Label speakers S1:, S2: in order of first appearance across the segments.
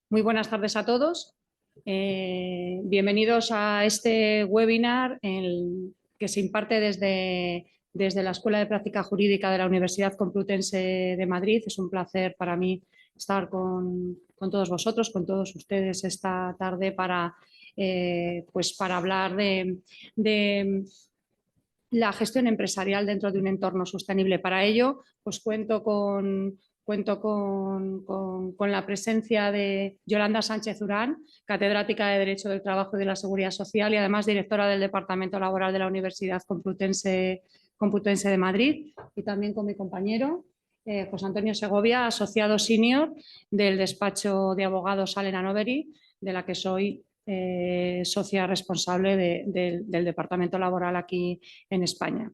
S1: Muy buenas tardes a todos. Bienvenidos a este webinar que se imparte desde la Escuela de Práctica Jurídica de la Universidad Complutense de Madrid. Es un placer para mí estar con todos vosotros, con todos ustedes esta tarde para hablar de la gestión empresarial dentro de un entorno sostenible. Para ello, pues cuento con la presencia de Yolanda Sánchez Urán, catedrática de Derecho del Trabajo y de la Seguridad Social y además directora del Departamento Laboral de la Universidad Complutense de Madrid, y también con mi compañero José Antonio Segovia, asociado senior del despacho de abogados Allen & Overy, de la que soy socia responsable del Departamento Laboral aquí en España.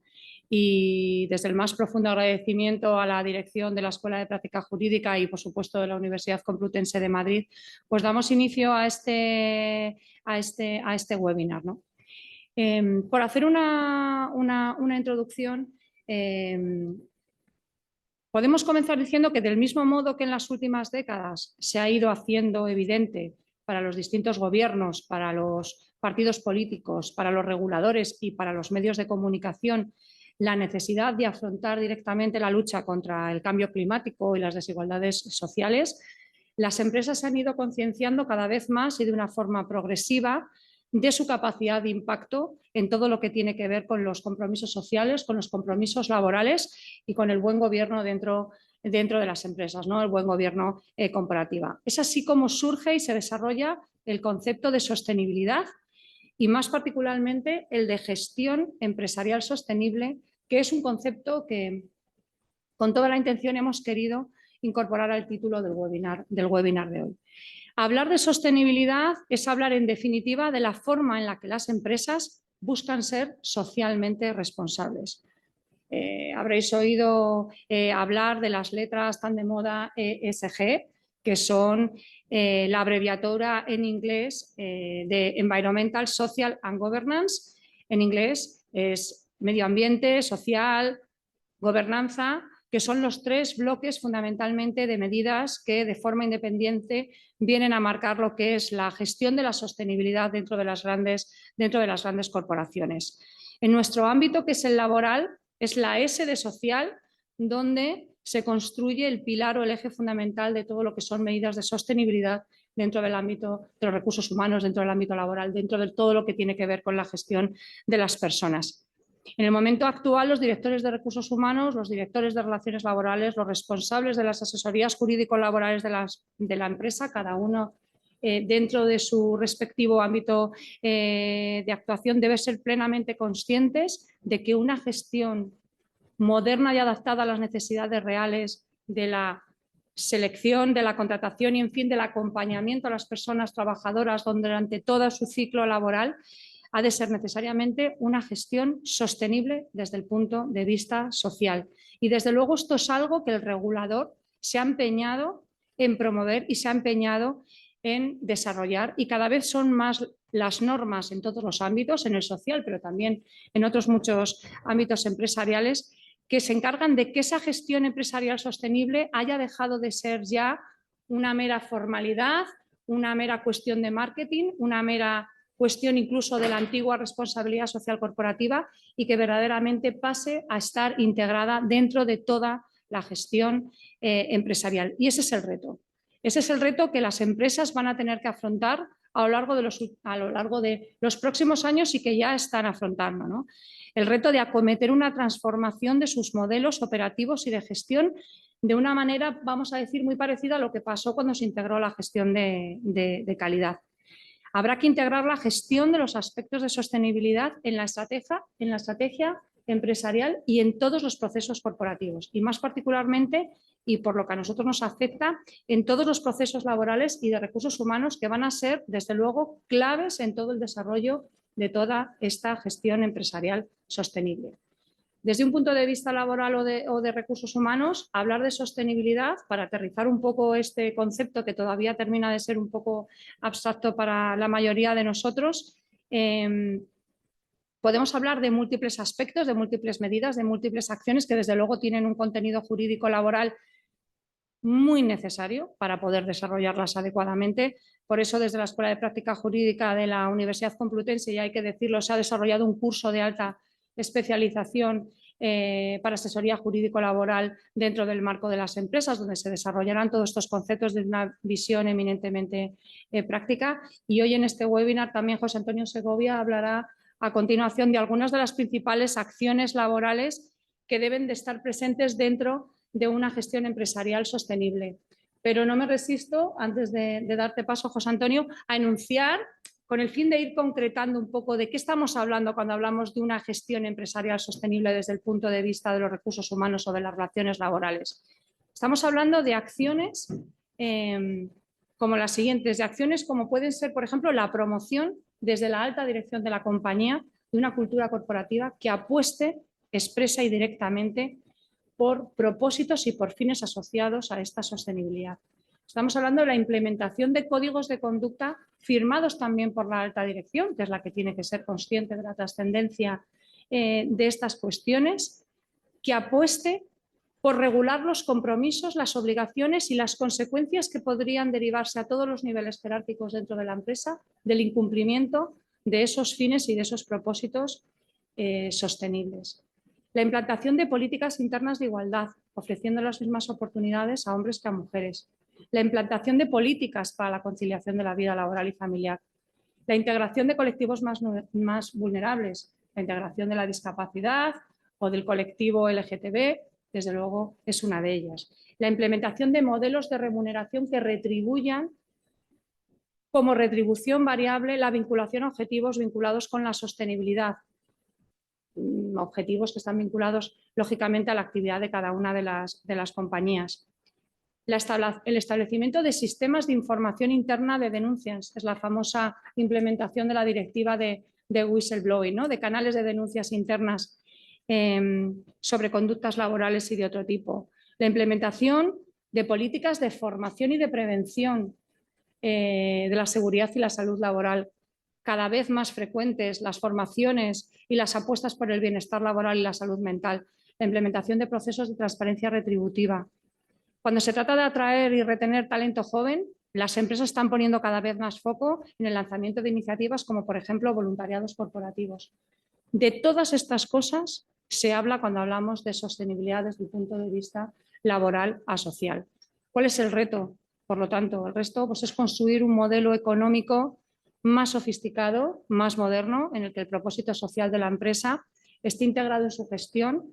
S1: Y desde el más profundo agradecimiento a la dirección de la Escuela de Práctica Jurídica y, por supuesto, de la Universidad Complutense de Madrid, pues damos inicio a este webinar, ¿no? Por hacer una introducción, podemos comenzar diciendo que del mismo modo que en las últimas décadas se ha ido haciendo evidente para los distintos gobiernos, para los partidos políticos, para los reguladores y para los medios de comunicación, la necesidad de afrontar directamente la lucha contra el cambio climático y las desigualdades sociales, las empresas se han ido concienciando cada vez más y de una forma progresiva de su capacidad de impacto en todo lo que tiene que ver con los compromisos sociales, con los compromisos laborales y con el buen gobierno dentro de las empresas, ¿no? El buen gobierno corporativa. Es así como surge y se desarrolla el concepto de sostenibilidad y más particularmente el de gestión empresarial sostenible, que es un concepto que con toda la intención hemos querido incorporar al título del webinar de hoy. Hablar de sostenibilidad es hablar, en definitiva, de la forma en la que las empresas buscan ser socialmente responsables. Habréis oído hablar de las letras tan de moda ESG, que son la abreviatura en inglés de Environmental, Social and Governance. En inglés es medio ambiente, social, gobernanza, que son los tres bloques fundamentalmente de medidas que de forma independiente vienen a marcar lo que es la gestión de la sostenibilidad dentro de las grandes corporaciones. En nuestro ámbito, que es el laboral, es la S de social, donde se construye el pilar o el eje fundamental de todo lo que son medidas de sostenibilidad dentro del ámbito de los recursos humanos, dentro del ámbito laboral, dentro de todo lo que tiene que ver con la gestión de las personas. En el momento actual, los directores de recursos humanos, los directores de relaciones laborales, los responsables de las asesorías jurídico-laborales de la empresa, cada uno dentro de su respectivo ámbito de actuación, deben ser plenamente conscientes de que una gestión moderna y adaptada a las necesidades reales de la selección, de la contratación y, en fin, del acompañamiento a las personas trabajadoras durante todo su ciclo laboral, ha de ser necesariamente una gestión sostenible desde el punto de vista social. Y desde luego esto es algo que el regulador se ha empeñado en promover y se ha empeñado en desarrollar, y cada vez son más las normas en todos los ámbitos, en el social, pero también en otros muchos ámbitos empresariales, que se encargan de que esa gestión empresarial sostenible haya dejado de ser ya una mera formalidad, una mera cuestión de marketing, una mera cuestión incluso de la antigua responsabilidad social corporativa, y que verdaderamente pase a estar integrada dentro de toda la gestión empresarial. Y ese es el reto. Ese es el reto que las empresas van a tener que afrontar a lo largo de los próximos años y que ya están afrontando, ¿no? El reto de acometer una transformación de sus modelos operativos y de gestión de una manera, vamos a decir, muy parecida a lo que pasó cuando se integró la gestión de calidad. Habrá que integrar la gestión de los aspectos de sostenibilidad en la estrategia empresarial y en todos los procesos corporativos, y más particularmente, y por lo que a nosotros nos afecta, en todos los procesos laborales y de recursos humanos, que van a ser, desde luego, claves en todo el desarrollo de toda esta gestión empresarial sostenible. Desde un punto de vista laboral o de recursos humanos, hablar de sostenibilidad, para aterrizar un poco este concepto que todavía termina de ser un poco abstracto para la mayoría de nosotros, podemos hablar de múltiples aspectos, de múltiples medidas, de múltiples acciones que desde luego tienen un contenido jurídico laboral muy necesario para poder desarrollarlas adecuadamente. Por eso, desde la Escuela de Práctica Jurídica de la Universidad Complutense, y hay que decirlo, se ha desarrollado un curso de alta especialización para asesoría jurídico-laboral dentro del marco de las empresas, donde se desarrollarán todos estos conceptos desde una visión eminentemente práctica. Y hoy en este webinar también José Antonio Segovia hablará a continuación de algunas de las principales acciones laborales que deben de estar presentes dentro de una gestión empresarial sostenible. Pero no me resisto, antes de darte paso, José Antonio, a enunciar, con el fin de ir concretando un poco de qué estamos hablando cuando hablamos de una gestión empresarial sostenible desde el punto de vista de los recursos humanos o de las relaciones laborales. Estamos hablando de acciones como las siguientes, de acciones como pueden ser, por ejemplo, la promoción desde la alta dirección de la compañía de una cultura corporativa que apueste expresa y directamente por propósitos y por fines asociados a esta sostenibilidad. Estamos hablando de la implementación de códigos de conducta firmados también por la alta dirección, que es la que tiene que ser consciente de la trascendencia de estas cuestiones, que apueste por regular los compromisos, las obligaciones y las consecuencias que podrían derivarse a todos los niveles jerárquicos dentro de la empresa del incumplimiento de esos fines y de esos propósitos sostenibles. La implantación de políticas internas de igualdad, ofreciendo las mismas oportunidades a hombres que a mujeres. La implantación de políticas para la conciliación de la vida laboral y familiar. La integración de colectivos más vulnerables, la integración de la discapacidad o del colectivo LGTB, desde luego es una de ellas. La implementación de modelos de remuneración que retribuyan como retribución variable la vinculación a objetivos vinculados con la sostenibilidad, objetivos que están vinculados lógicamente a la actividad de cada una de las compañías. El establecimiento de sistemas de información interna de denuncias, es la famosa implementación de la directiva de whistleblowing, ¿no? De canales de denuncias internas sobre conductas laborales y de otro tipo. La implementación de políticas de formación y de prevención de la seguridad y la salud laboral, cada vez más frecuentes las formaciones y las apuestas por el bienestar laboral y la salud mental, la implementación de procesos de transparencia retributiva. Cuando se trata de atraer y retener talento joven, las empresas están poniendo cada vez más foco en el lanzamiento de iniciativas como, por ejemplo, voluntariados corporativos. De todas estas cosas se habla cuando hablamos de sostenibilidad desde el punto de vista laboral a social. ¿Cuál es el reto? Por lo tanto, el resto pues, es construir un modelo económico más sofisticado, más moderno, en el que el propósito social de la empresa esté integrado en su gestión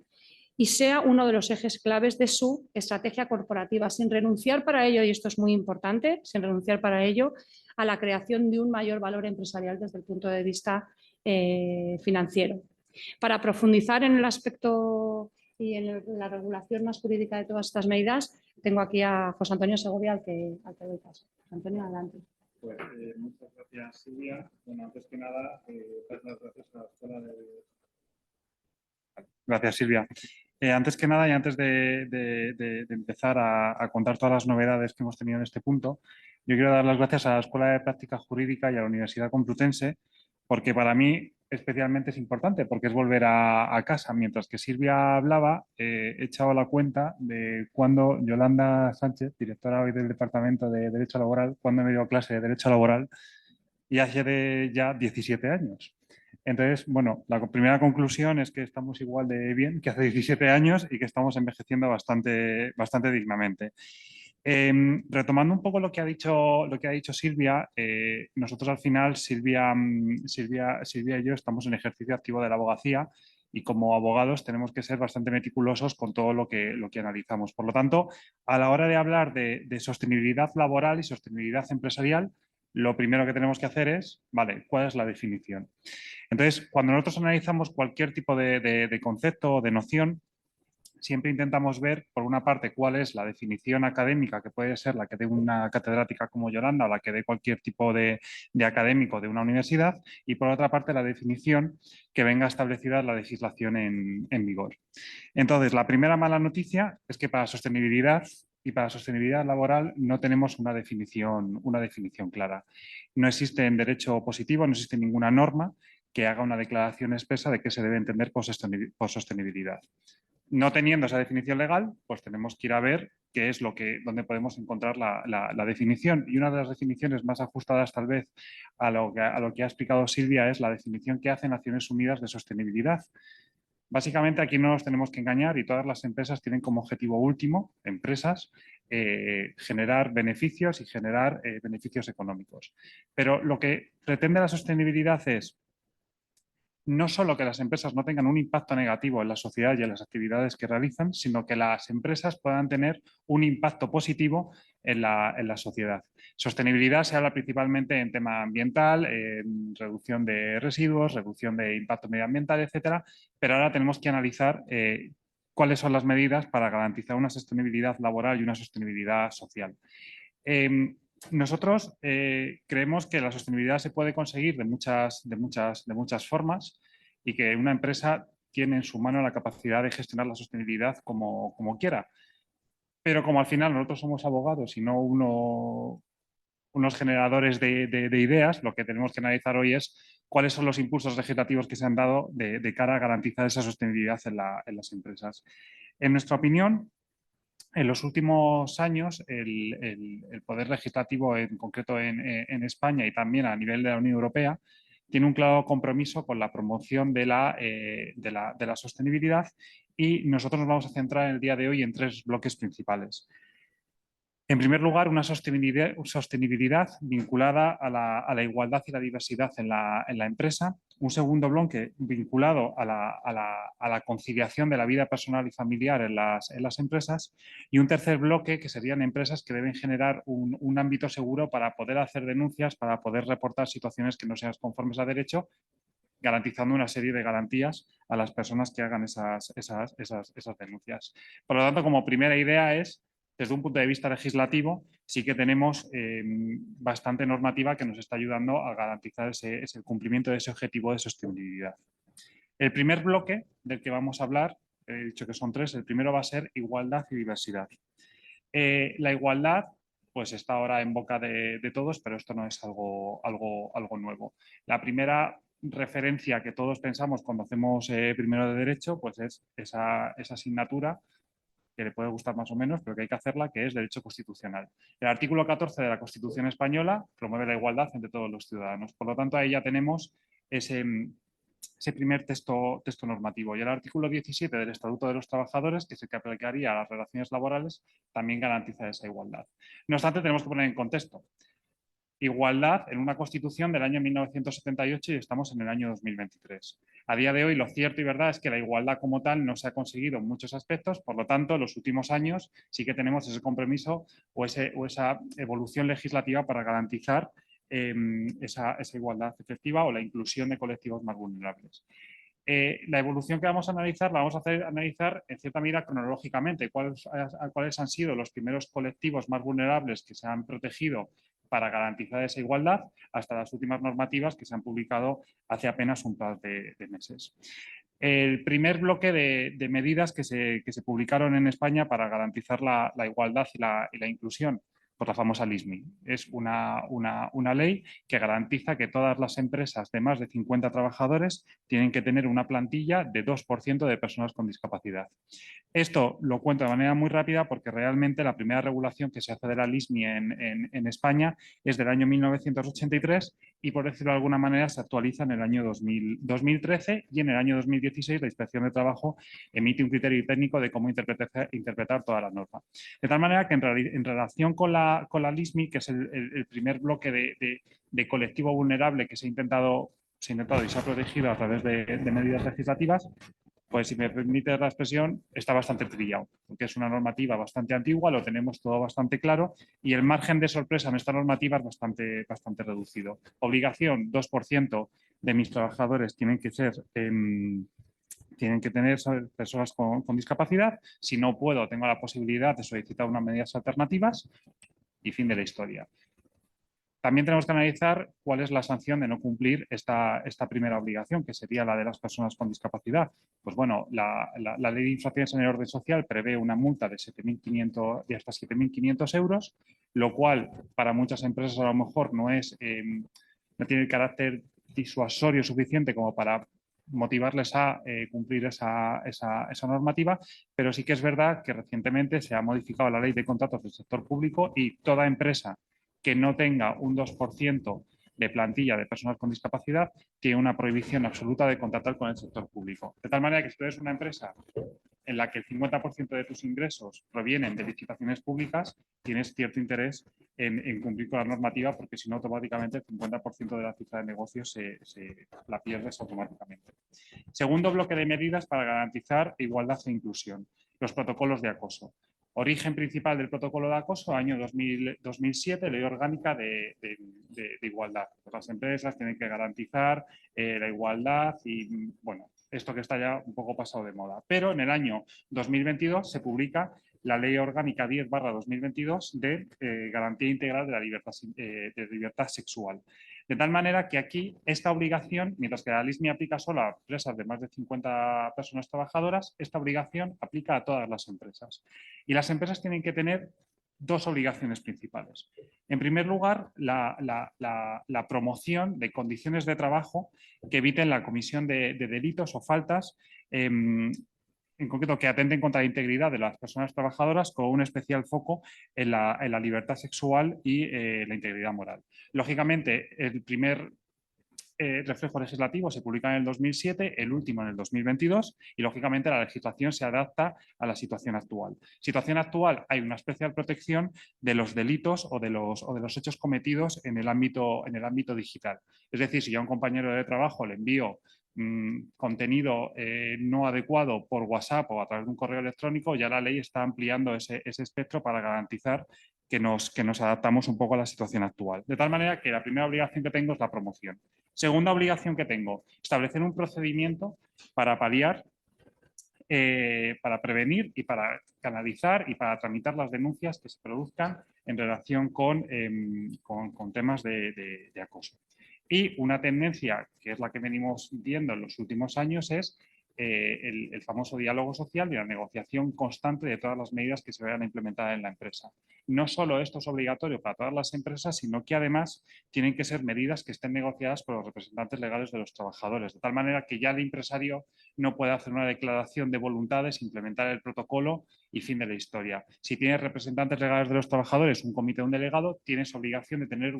S1: y sea uno de los ejes claves de su estrategia corporativa, sin renunciar para ello, y esto es muy importante, sin renunciar para ello a la creación de un mayor valor empresarial desde el punto de vista financiero. Para profundizar en el aspecto y en la regulación más jurídica de todas estas medidas, tengo aquí a José Antonio Segovia, al que doy paso. José Antonio, adelante.
S2: Pues muchas gracias, Silvia. Bueno, antes que nada, dar las gracias a la Escuela de... Gracias, Silvia. Antes que nada y antes de empezar a contar todas las novedades que hemos tenido en este punto, yo quiero dar las gracias a la Escuela de Práctica Jurídica y a la Universidad Complutense, porque para mí especialmente es importante, porque es volver a casa. Mientras que Silvia hablaba, he echado la cuenta de cuando Yolanda Sánchez, directora hoy del Departamento de Derecho Laboral, cuando me dio clase de Derecho Laboral, y hace ya 17 años. Entonces, bueno, la primera conclusión es que estamos igual de bien que hace 17 años y que estamos envejeciendo bastante dignamente. Retomando un poco lo que ha dicho Silvia, nosotros al final, Silvia y yo estamos en ejercicio activo de la abogacía y como abogados tenemos que ser bastante meticulosos con todo lo que analizamos. Por lo tanto, a la hora de hablar de sostenibilidad laboral y sostenibilidad empresarial, lo primero que tenemos que hacer es, vale, ¿cuál es la definición? Entonces, cuando nosotros analizamos cualquier tipo de concepto o de noción, siempre intentamos ver, por una parte, cuál es la definición académica, que puede ser la que dé una catedrática como Yolanda o la que dé cualquier tipo de académico de una universidad, y por otra parte, la definición que venga establecida en la legislación en vigor. Entonces, la primera mala noticia es que para sostenibilidad y para sostenibilidad laboral no tenemos una definición clara. No existe en derecho positivo, no existe ninguna norma que haga una declaración expresa de qué se debe entender por sostenibilidad. No teniendo esa definición legal, pues tenemos que ir a ver que es donde podemos encontrar la definición. Y una de las definiciones más ajustadas tal vez a lo que ha explicado Silvia es la definición que hace Naciones Unidas de sostenibilidad. Básicamente aquí no nos tenemos que engañar y todas las empresas tienen como objetivo último, generar beneficios y generar beneficios económicos. Pero lo que pretende la sostenibilidad es no solo que las empresas no tengan un impacto negativo en la sociedad y en las actividades que realizan, sino que las empresas puedan tener un impacto positivo en la sociedad. Sostenibilidad se habla principalmente en tema ambiental, en reducción de residuos, reducción de impacto medioambiental, etcétera, pero ahora tenemos que analizar cuáles son las medidas para garantizar una sostenibilidad laboral y una sostenibilidad social. Nosotros creemos que la sostenibilidad se puede conseguir de muchas formas y que una empresa tiene en su mano la capacidad de gestionar la sostenibilidad como quiera. Pero como al final nosotros somos abogados y no unos generadores de ideas, lo que tenemos que analizar hoy es cuáles son los impulsos legislativos que se han dado de cara a garantizar esa sostenibilidad en las empresas. En nuestra opinión, en los últimos años, el poder legislativo, en concreto en España y también a nivel de la Unión Europea, tiene un claro compromiso con la promoción de la sostenibilidad y nosotros nos vamos a centrar en el día de hoy en 3 bloques principales. En primer lugar, una sostenibilidad vinculada a la igualdad y la diversidad en la empresa. Un segundo bloque vinculado a la conciliación de la vida personal y familiar en las empresas. Y un tercer bloque que serían empresas que deben generar un ámbito seguro para poder hacer denuncias, para poder reportar situaciones que no sean conformes a derecho, garantizando una serie de garantías a las personas que hagan esas denuncias. Por lo tanto, como primera idea es, desde un punto de vista legislativo, sí que tenemos bastante normativa que nos está ayudando a garantizar ese cumplimiento de ese objetivo de sostenibilidad. El primer bloque del que vamos a hablar, he dicho que son 3, el primero va a ser igualdad y diversidad. La igualdad pues está ahora en boca de todos, pero esto no es algo nuevo. La primera referencia que todos pensamos cuando hacemos primero de Derecho, pues es esa asignatura que le puede gustar más o menos, pero que hay que hacerla, que es Derecho Constitucional. El artículo 14 de la Constitución española promueve la igualdad entre todos los ciudadanos. Por lo tanto, ahí ya tenemos ese primer texto normativo. Y el artículo 17 del Estatuto de los Trabajadores, que es el que aplicaría a las relaciones laborales, también garantiza esa igualdad. No obstante, tenemos que poner en contexto. Igualdad en una Constitución del año 1978 y estamos en el año 2023. A día de hoy, lo cierto y verdad es que la igualdad como tal no se ha conseguido en muchos aspectos, por lo tanto, en los últimos años sí que tenemos ese compromiso o esa evolución legislativa para garantizar esa igualdad efectiva o la inclusión de colectivos más vulnerables. La evolución que vamos a analizar la vamos a analizar en cierta medida cronológicamente. ¿Cuáles han sido los primeros colectivos más vulnerables que se han protegido para garantizar esa igualdad hasta las últimas normativas que se han publicado hace apenas un par de meses? El primer bloque de medidas que se publicaron en España para garantizar la igualdad y la inclusión, por la famosa LISMI. Es una ley que garantiza que todas las empresas de más de 50 trabajadores tienen que tener una plantilla de 2% de personas con discapacidad. Esto lo cuento de manera muy rápida porque realmente la primera regulación que se hace de la LISMI en España es del año 1983 y, por decirlo de alguna manera, se actualiza en el año 2013 y en el año 2016 la Inspección de Trabajo emite un criterio técnico de cómo interpretar toda la norma. De tal manera que en relación con la LISMI, que es el primer bloque de colectivo vulnerable que se ha intentado y se ha protegido a través de medidas legislativas, pues si me permite la expresión, está bastante trillado, porque es una normativa bastante antigua, lo tenemos todo bastante claro y el margen de sorpresa en esta normativa es bastante reducido. Obligación, 2% de mis trabajadores tienen que tener personas con discapacidad. Si no puedo, tengo la posibilidad de solicitar unas medidas alternativas y fin de la historia. También tenemos que analizar cuál es la sanción de no cumplir esta primera obligación, que sería la de las personas con discapacidad. Pues bueno, la Ley de Infracciones en el Orden Social prevé una multa de hasta 7.500 euros, lo cual para muchas empresas a lo mejor no tiene el carácter disuasorio suficiente como para motivarles a cumplir esa normativa, pero sí que es verdad que recientemente se ha modificado la ley de contratos del sector público y toda empresa que no tenga un 2% de plantilla de personas con discapacidad tiene una prohibición absoluta de contratar con el sector público. De tal manera que si tú eres una empresa en la que el 50% de tus ingresos provienen de licitaciones públicas, tienes cierto interés en cumplir con la normativa, porque si no, automáticamente el 50% de la cifra de negocios la pierdes automáticamente. Segundo bloque de medidas para garantizar igualdad e inclusión, los protocolos de acoso. Origen principal del protocolo de acoso, año 2007, Ley Orgánica de Igualdad. Las empresas tienen que garantizar la igualdad y, bueno, esto que está ya un poco pasado de moda. Pero en el año 2022 se publica la Ley Orgánica 10/2022 de Garantía Integral de la libertad sexual. De tal manera que aquí esta obligación, mientras que la LISMI aplica solo a empresas de más de 50 personas trabajadoras, esta obligación aplica a todas las empresas. Y las empresas tienen que tener dos obligaciones principales. En primer lugar, la promoción de condiciones de trabajo que eviten la comisión de delitos o faltas, en concreto que atenten contra la integridad de las personas trabajadoras, con un especial foco en la libertad sexual y la integridad moral. Lógicamente, el primer reflejo legislativo se publica en el 2007, el último en el 2022 y, lógicamente, la legislación se adapta a la situación actual. Situación actual, hay una especial protección de los delitos o de los hechos cometidos en el ámbito digital. Es decir, si yo a un compañero de trabajo le envío contenido no adecuado por WhatsApp o a través de un correo electrónico, ya la ley está ampliando ese espectro para garantizar que nos adaptamos un poco a la situación actual. De tal manera que la primera obligación que tengo es la promoción. Segunda obligación que tengo, establecer un procedimiento para paliar, para prevenir y para canalizar y para tramitar las denuncias que se produzcan en relación con temas de acoso. Y una tendencia, que es la que venimos viendo en los últimos años, es el famoso diálogo social y la negociación constante de todas las medidas que se vayan a implementar en la empresa. No solo esto es obligatorio para todas las empresas, sino que además tienen que ser medidas que estén negociadas por los representantes legales de los trabajadores, de tal manera que ya el empresario no puede hacer una declaración de voluntades, implementar el protocolo y fin de la historia. Si tienes representantes legales de los trabajadores, un comité o un delegado, tienes obligación de tener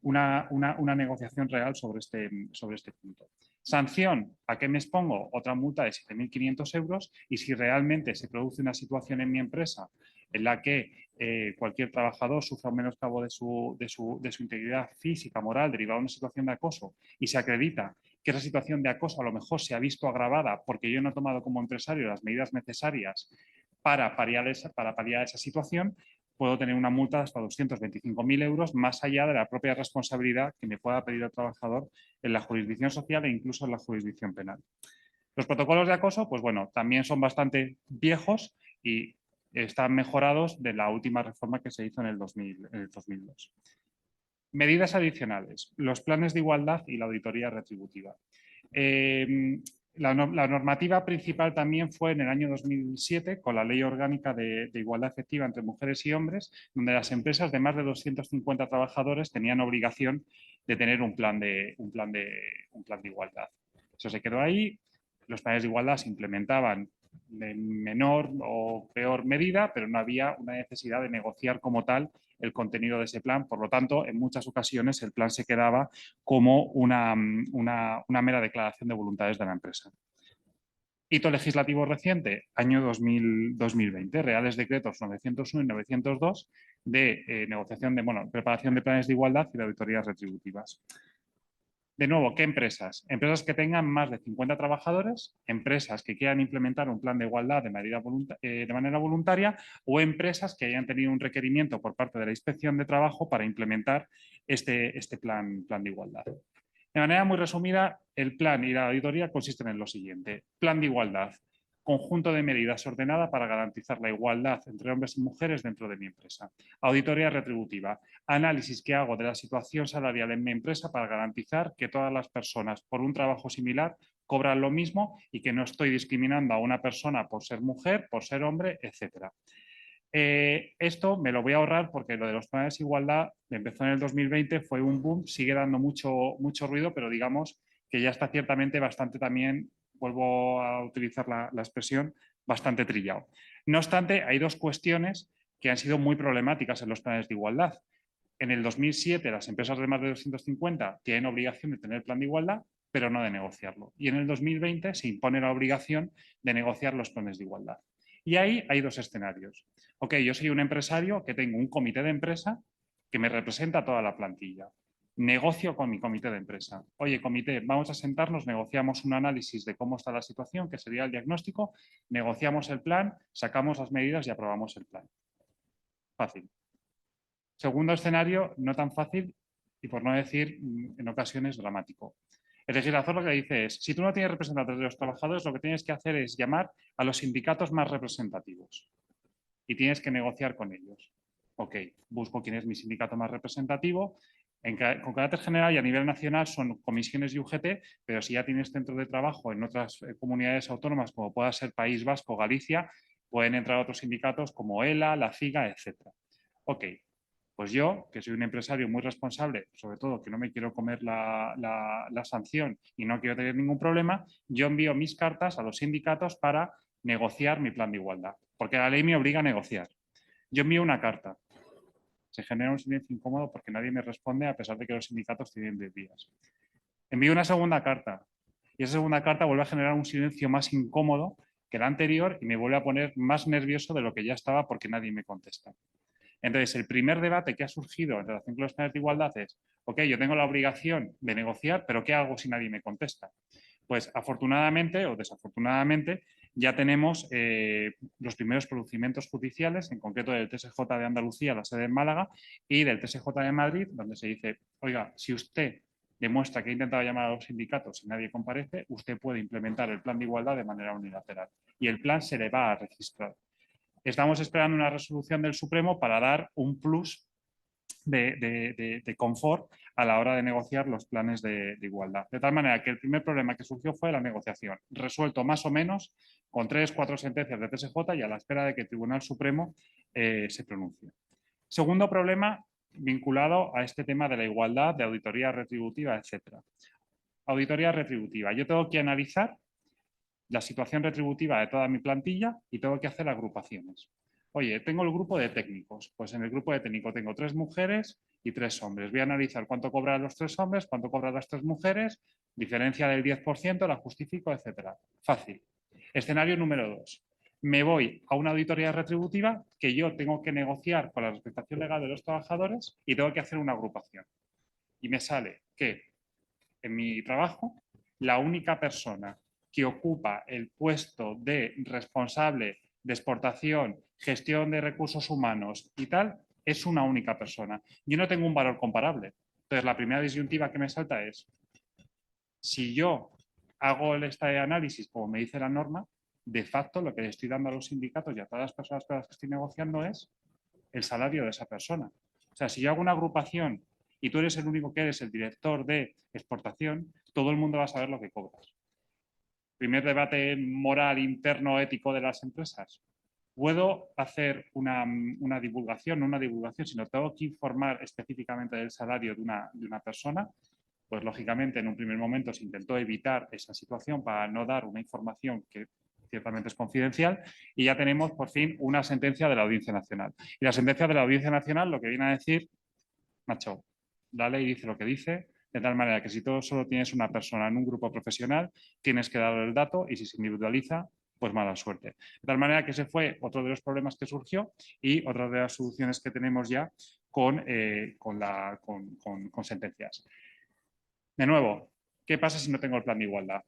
S2: una negociación real sobre este punto. Sanción, ¿a qué me expongo? Otra multa de 7.500 euros, y si realmente se produce una situación en mi empresa en la que cualquier trabajador sufra un menoscabo de su integridad física, moral, derivada de una situación de acoso, y se acredita que esa situación de acoso a lo mejor se ha visto agravada porque yo no he tomado como empresario las medidas necesarias para paliar esa situación, puedo tener una multa de hasta 225.000 euros, más allá de la propia responsabilidad que me pueda pedir el trabajador en la jurisdicción social e incluso en la jurisdicción penal. Los protocolos de acoso, pues bueno, también son bastante viejos y están mejorados de la última reforma que se hizo en el 2002. Medidas adicionales, los planes de igualdad y la auditoría retributiva. La normativa principal también fue en el año 2007 con la Ley Orgánica de Igualdad Efectiva entre Mujeres y Hombres, donde las empresas de más de 250 trabajadores tenían obligación de tener un plan de igualdad. Eso se quedó ahí. Los planes de igualdad se implementaban de menor o peor medida, pero no había una necesidad de negociar como tal el contenido de ese plan. Por lo tanto, en muchas ocasiones el plan se quedaba como una mera declaración de voluntades de la empresa. Hito legislativo reciente, año 2020, Reales Decretos 901 y 902 de negociación preparación de planes de igualdad y de auditorías retributivas. De nuevo, ¿qué empresas? Empresas que tengan más de 50 trabajadores, empresas que quieran implementar un plan de igualdad de manera voluntaria, o empresas que hayan tenido un requerimiento por parte de la Inspección de Trabajo para implementar este plan de igualdad. De manera muy resumida, el plan y la auditoría consisten en lo siguiente. Plan de igualdad. Conjunto de medidas ordenada para garantizar la igualdad entre hombres y mujeres dentro de mi empresa. Auditoría retributiva. Análisis que hago de la situación salarial en mi empresa para garantizar que todas las personas por un trabajo similar cobran lo mismo y que no estoy discriminando a una persona por ser mujer, por ser hombre, etc. Esto me lo voy a ahorrar porque lo de los planes de igualdad empezó en el 2020, fue un boom, sigue dando mucho ruido, pero digamos que ya está ciertamente bastante también, vuelvo a utilizar la expresión, bastante trillado. No obstante, hay dos cuestiones que han sido muy problemáticas en los planes de igualdad. En el 2007 las empresas de más de 250 tienen obligación de tener plan de igualdad, pero no de negociarlo. Y en el 2020 se impone la obligación de negociar los planes de igualdad. Y ahí hay dos escenarios. Ok, yo soy un empresario que tengo un comité de empresa que me representa toda la plantilla. Negocio con mi comité de empresa. Oye, comité, vamos a sentarnos, negociamos un análisis de cómo está la situación, que sería el diagnóstico, negociamos el plan, sacamos las medidas y aprobamos el plan. Fácil. Segundo escenario, no tan fácil y por no decir en ocasiones dramático. El legislador lo que dice es, si tú no tienes representantes de los trabajadores, lo que tienes que hacer es llamar a los sindicatos más representativos y tienes que negociar con ellos. Ok, busco quién es mi sindicato más representativo. Con carácter general y a nivel nacional son comisiones y UGT, pero si ya tienes centro de trabajo en otras comunidades autónomas, como pueda ser País Vasco, Galicia, pueden entrar otros sindicatos como ELA, la CIGA, etc. Ok, pues yo, que soy un empresario muy responsable, sobre todo que no me quiero comer la sanción y no quiero tener ningún problema, yo envío mis cartas a los sindicatos para negociar mi plan de igualdad, porque la ley me obliga a negociar. Yo envío una carta. Se genera un silencio incómodo porque nadie me responde a pesar de que los sindicatos tienen 10 días. Envío una segunda carta y esa segunda carta vuelve a generar un silencio más incómodo que la anterior y me vuelve a poner más nervioso de lo que ya estaba porque nadie me contesta. Entonces, el primer debate que ha surgido en relación con los planes de igualdad es, ok, yo tengo la obligación de negociar, pero ¿qué hago si nadie me contesta? Pues afortunadamente o desafortunadamente ya tenemos los primeros procedimientos judiciales, en concreto del TSJ de Andalucía, la sede en Málaga, y del TSJ de Madrid, donde se dice, oiga, si usted demuestra que ha intentado llamar a los sindicatos y nadie comparece, usted puede implementar el plan de igualdad de manera unilateral y el plan se le va a registrar. Estamos esperando una resolución del Supremo para dar un plus de confort a la hora de negociar los planes de igualdad. De tal manera que el primer problema que surgió fue la negociación, resuelto más o menos con 3 o 4 sentencias de TSJ y a la espera de que el Tribunal Supremo se pronuncie. Segundo problema vinculado a este tema de la igualdad, de auditoría retributiva, etc. Auditoría retributiva. Yo tengo que analizar la situación retributiva de toda mi plantilla y tengo que hacer agrupaciones. Oye, tengo el grupo de técnicos. Pues en el grupo de técnicos tengo 3 mujeres y 3 hombres. Voy a analizar cuánto cobran los 3 hombres, cuánto cobran las 3 mujeres, diferencia del 10%, la justifico, etc. Fácil. Escenario número 2. Me voy a una auditoría retributiva que yo tengo que negociar con la respetación legal de los trabajadores y tengo que hacer una agrupación. Y me sale que en mi trabajo la única persona que ocupa el puesto de responsable de exportación, gestión de recursos humanos y tal, es una única persona. Yo no tengo un valor comparable. Entonces, la primera disyuntiva que me salta es, si yo hago este análisis como me dice la norma, de facto lo que le estoy dando a los sindicatos y a todas las personas con las que estoy negociando es el salario de esa persona. O sea, si yo hago una agrupación y tú eres el único que eres el director de exportación, todo el mundo va a saber lo que cobras. Primer debate moral, interno, ético de las empresas. ¿Puedo hacer una divulgación? No una divulgación, sino tengo que informar específicamente del salario de una persona. Pues lógicamente en un primer momento se intentó evitar esa situación para no dar una información que ciertamente es confidencial y ya tenemos por fin una sentencia de la Audiencia Nacional. Y la sentencia de la Audiencia Nacional lo que viene a decir, macho, la ley dice lo que dice, de tal manera que si tú solo tienes una persona en un grupo profesional, tienes que darle el dato y si se individualiza, pues mala suerte. De tal manera que ese fue otro de los problemas que surgió y otra de las soluciones que tenemos ya con sentencias. De nuevo, ¿qué pasa si no tengo el plan de igualdad?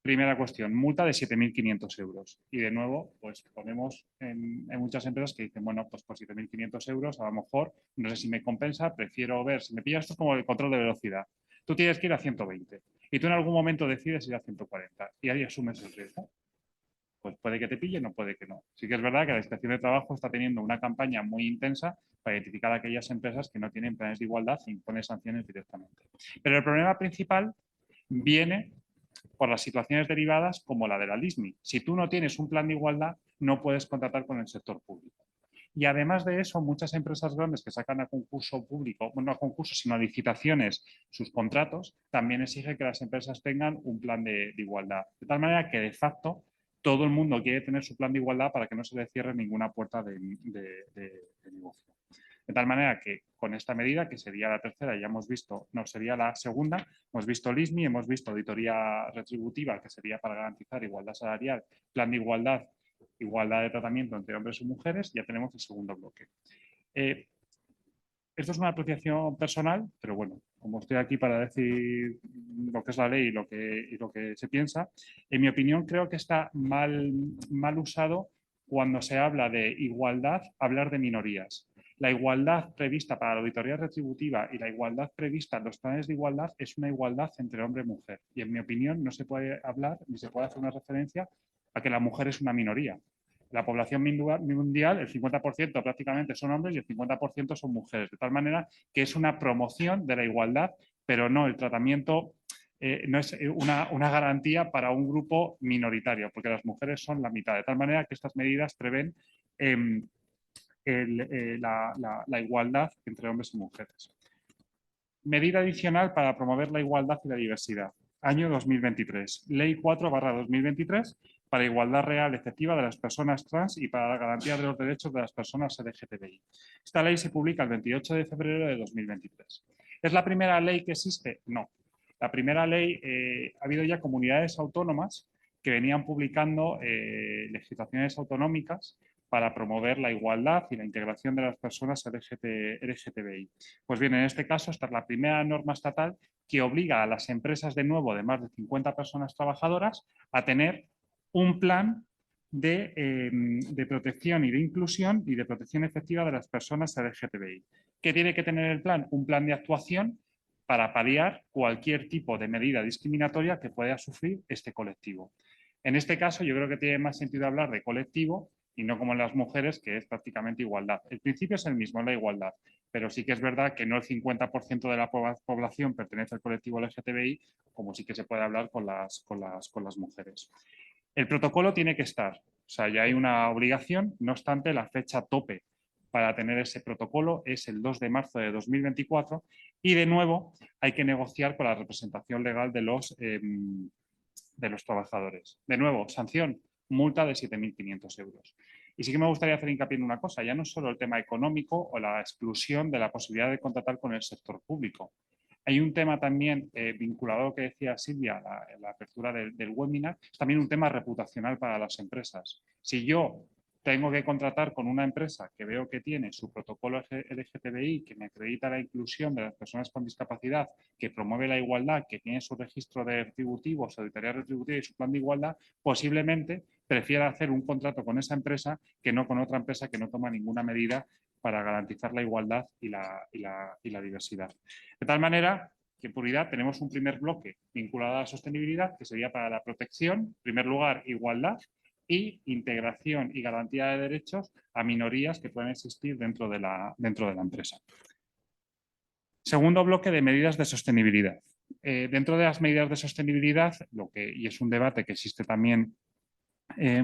S2: Primera cuestión, multa de 7.500 euros. Y de nuevo, pues ponemos en muchas empresas que dicen, bueno, pues por 7.500 euros a lo mejor no sé si me compensa, prefiero ver, si me pillas esto es como el control de velocidad. Tú tienes que ir a 120 y tú en algún momento decides ir a 140 y ahí asumes el riesgo. Pues puede que te pille, no puede que no. Sí que es verdad que la Inspección de Trabajo está teniendo una campaña muy intensa para identificar a aquellas empresas que no tienen planes de igualdad e impone sanciones directamente. Pero el problema principal viene por las situaciones derivadas como la de la LISMI. Si tú no tienes un plan de igualdad, no puedes contratar con el sector público. Y además de eso, muchas empresas grandes que sacan a concurso público, bueno, no a concurso, sino a licitaciones, sus contratos, también exigen que las empresas tengan un plan de igualdad. De tal manera que, de facto, todo el mundo quiere tener su plan de igualdad para que no se le cierre ninguna puerta de negocio. De tal manera que con esta medida, que sería la tercera, ya hemos visto, no, sería la segunda, hemos visto el ISMI, hemos visto auditoría retributiva, que sería para garantizar igualdad salarial, plan de igualdad, igualdad de tratamiento entre hombres y mujeres, ya tenemos el segundo bloque. Esto es una apreciación personal, pero bueno, como estoy aquí para decir lo que es la ley y lo que se piensa, en mi opinión creo que está mal usado cuando se habla de igualdad, hablar de minorías. La igualdad prevista para la auditoría retributiva y la igualdad prevista en los planes de igualdad es una igualdad entre hombre y mujer. Y en mi opinión no se puede hablar ni se puede hacer una referencia a que la mujer es una minoría. La población mundial, el 50% prácticamente son hombres y el 50% son mujeres. De tal manera que es una promoción de la igualdad, pero no el tratamiento, no es una garantía para un grupo minoritario, porque las mujeres son la mitad. De tal manera que estas medidas prevén la igualdad entre hombres y mujeres. Medida adicional para promover la igualdad y la diversidad. Año 2023. Ley 4/2023 para igualdad real efectiva de las personas trans y para la garantía de los derechos de las personas LGTBI. Esta ley se publica el 28 de febrero de 2023. ¿Es la primera ley que existe? No. La primera ley, ha habido ya comunidades autónomas que venían publicando legislaciones autonómicas para promover la igualdad y la integración de las personas LGTBI. Pues bien, en este caso, esta es la primera norma estatal que obliga a las empresas de nuevo de más de 50 personas trabajadoras a tener un plan de protección y de inclusión y de protección efectiva de las personas LGTBI. ¿Qué tiene que tener el plan? Un plan de actuación para paliar cualquier tipo de medida discriminatoria que pueda sufrir este colectivo. En este caso, yo creo que tiene más sentido hablar de colectivo y no como en las mujeres, que es prácticamente igualdad. El principio es el mismo, la igualdad, pero sí que es verdad que no el 50% de la población pertenece al colectivo LGTBI, como sí que se puede hablar con las mujeres. El protocolo tiene que estar, o sea, ya hay una obligación, no obstante, la fecha tope para tener ese protocolo es el 2 de marzo de 2024 y de nuevo hay que negociar con la representación legal de los trabajadores. De nuevo, sanción, multa de 7.500 euros. Y sí que me gustaría hacer hincapié en una cosa, ya no solo el tema económico o la exclusión de la posibilidad de contratar con el sector público. Hay un tema también vinculado a lo que decía Silvia, la apertura del webinar, es también un tema reputacional para las empresas. Si yo tengo que contratar con una empresa que veo que tiene su protocolo LGTBI, que me acredita la inclusión de las personas con discapacidad, que promueve la igualdad, que tiene su registro de retributivos, auditoría retributiva y su plan de igualdad, posiblemente prefiera hacer un contrato con esa empresa que no con otra empresa que no toma ninguna medida para garantizar la igualdad y la diversidad. De tal manera que en puridad tenemos un primer bloque vinculado a la sostenibilidad, que sería para la protección, en primer lugar, igualdad, y integración y garantía de derechos a minorías que pueden existir dentro de la empresa. Segundo bloque de medidas de sostenibilidad. Dentro de las medidas de sostenibilidad, y es un debate que existe también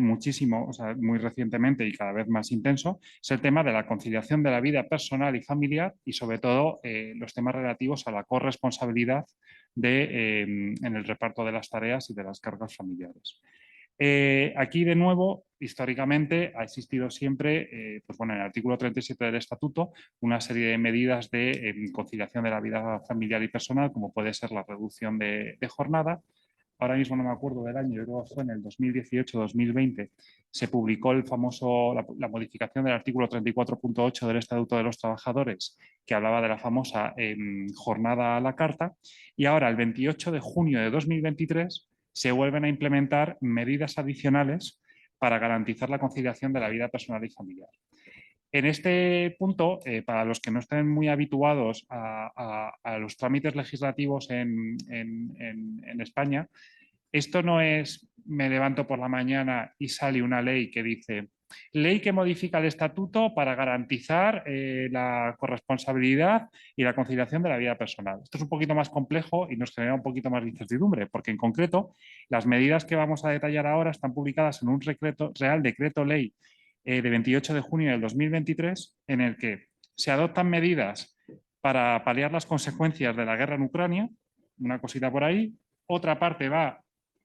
S2: muchísimo, o sea, muy recientemente y cada vez más intenso, es el tema de la conciliación de la vida personal y familiar y sobre todo los temas relativos a la corresponsabilidad en el reparto de las tareas y de las cargas familiares. Aquí, de nuevo, históricamente ha existido siempre, pues bueno, en el artículo 37 del Estatuto, una serie de medidas de conciliación de la vida familiar y personal, como puede ser la reducción de jornada. Ahora mismo no me acuerdo del año, yo creo que fue en el 2018-2020, se publicó la modificación del artículo 34.8 del Estatuto de los Trabajadores, que hablaba de la famosa jornada a la carta, y ahora, el 28 de junio de 2023, se vuelven a implementar medidas adicionales para garantizar la conciliación de la vida personal y familiar. En este punto, para los que no estén muy habituados a los trámites legislativos en España, esto no es me levanto por la mañana y sale una ley que dice ley que modifica el estatuto para garantizar la corresponsabilidad y la conciliación de la vida personal. Esto es un poquito más complejo y nos genera un poquito más de incertidumbre, porque en concreto las medidas que vamos a detallar ahora están publicadas en un Real Decreto Ley de 28 de junio del 2023, en el que se adoptan medidas para paliar las consecuencias de la guerra en Ucrania, una cosita por ahí, otra parte va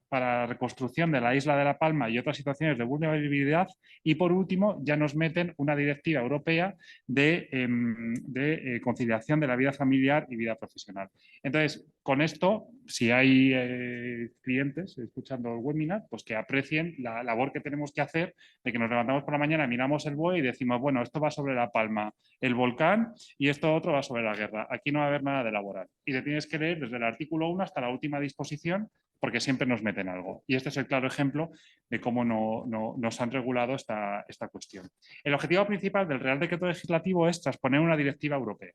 S2: para la reconstrucción de la isla de La Palma y otras situaciones de vulnerabilidad, y por último ya nos meten una directiva europea de conciliación de la vida familiar y vida profesional. Entonces, con esto, si hay clientes escuchando el webinar, pues que aprecien la labor que tenemos que hacer, de que nos levantamos por la mañana, miramos el BOE y decimos, bueno, esto va sobre La Palma, el volcán, y esto otro va sobre la guerra. Aquí no va a haber nada de laboral. Y te tienes que leer desde el artículo 1 hasta la última disposición, porque siempre nos meten algo. Y este es el claro ejemplo de cómo nos han regulado esta cuestión. El objetivo principal del Real Decreto Legislativo es transponer una directiva europea.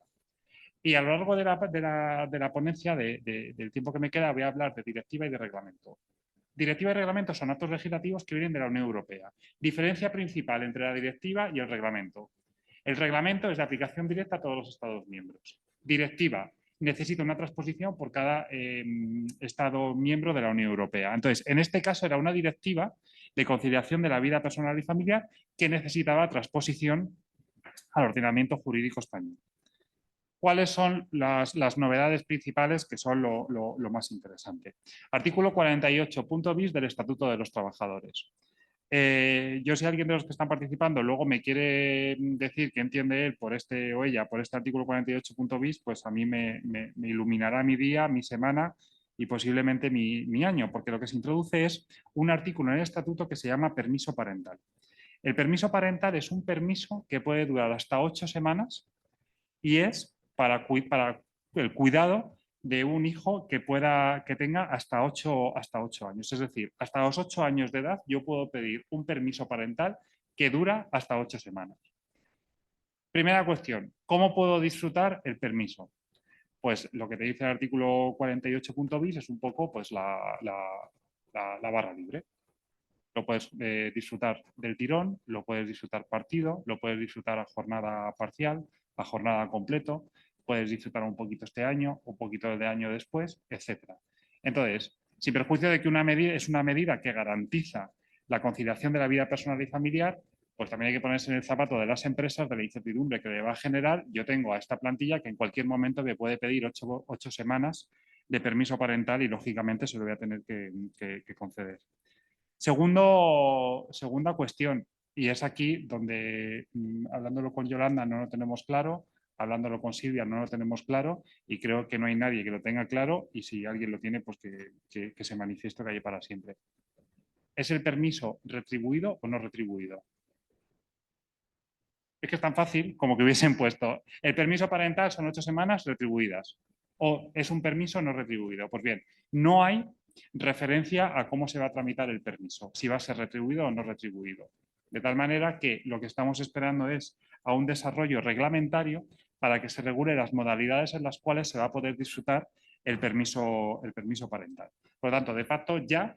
S2: Y a lo largo de la ponencia, del tiempo que me queda, voy a hablar de directiva y de reglamento. Directiva y reglamento son actos legislativos que vienen de la Unión Europea. Diferencia principal entre la directiva y el reglamento. El reglamento es de aplicación directa a todos los Estados miembros. Directiva necesita una transposición por cada Estado miembro de la Unión Europea. Entonces, en este caso era una directiva de conciliación de la vida personal y familiar que necesitaba transposición al ordenamiento jurídico español. ¿Cuáles son las novedades principales que son lo más interesante? Artículo 48.bis del Estatuto de los Trabajadores. Yo, si alguien de los que están participando luego me quiere decir qué entiende él por este o ella por este artículo 48.bis, pues a mí me iluminará mi día, mi semana y posiblemente mi año, porque lo que se introduce es un artículo en el estatuto que se llama permiso parental. El permiso parental es un permiso que puede durar hasta 8 semanas y es para el cuidado de un hijo que tenga hasta 8 años. Es decir, hasta los 8 años de edad yo puedo pedir un permiso parental que dura hasta 8 semanas. Primera cuestión, ¿cómo puedo disfrutar el permiso? Pues lo que te dice el artículo 48.bis es un poco pues, la barra libre. Lo puedes disfrutar del tirón, lo puedes disfrutar partido, lo puedes disfrutar a jornada parcial, a jornada completo, puedes disfrutar un poquito este año, un poquito de año después, etc. Entonces, sin perjuicio de que es una medida que garantiza la conciliación de la vida personal y familiar, pues también hay que ponerse en el zapato de las empresas, de la incertidumbre que le va a generar. Yo tengo a esta plantilla que en cualquier momento me puede pedir 8 semanas de permiso parental y, lógicamente, se lo voy a tener que conceder. Segunda cuestión, y es aquí donde, hablándolo con Yolanda, no lo tenemos claro, hablándolo con Silvia no lo tenemos claro, y creo que no hay nadie que lo tenga claro, y si alguien lo tiene, pues que se manifieste, que haya para siempre. ¿Es el permiso retribuido o no retribuido? Es que es tan fácil como que hubiesen puesto el permiso parental son 8 semanas retribuidas, o es un permiso no retribuido. Pues bien, no hay referencia a cómo se va a tramitar el permiso, si va a ser retribuido o no retribuido. De tal manera que lo que estamos esperando es a un desarrollo reglamentario para que se regule las modalidades en las cuales se va a poder disfrutar el permiso parental. Por lo tanto, de facto, ya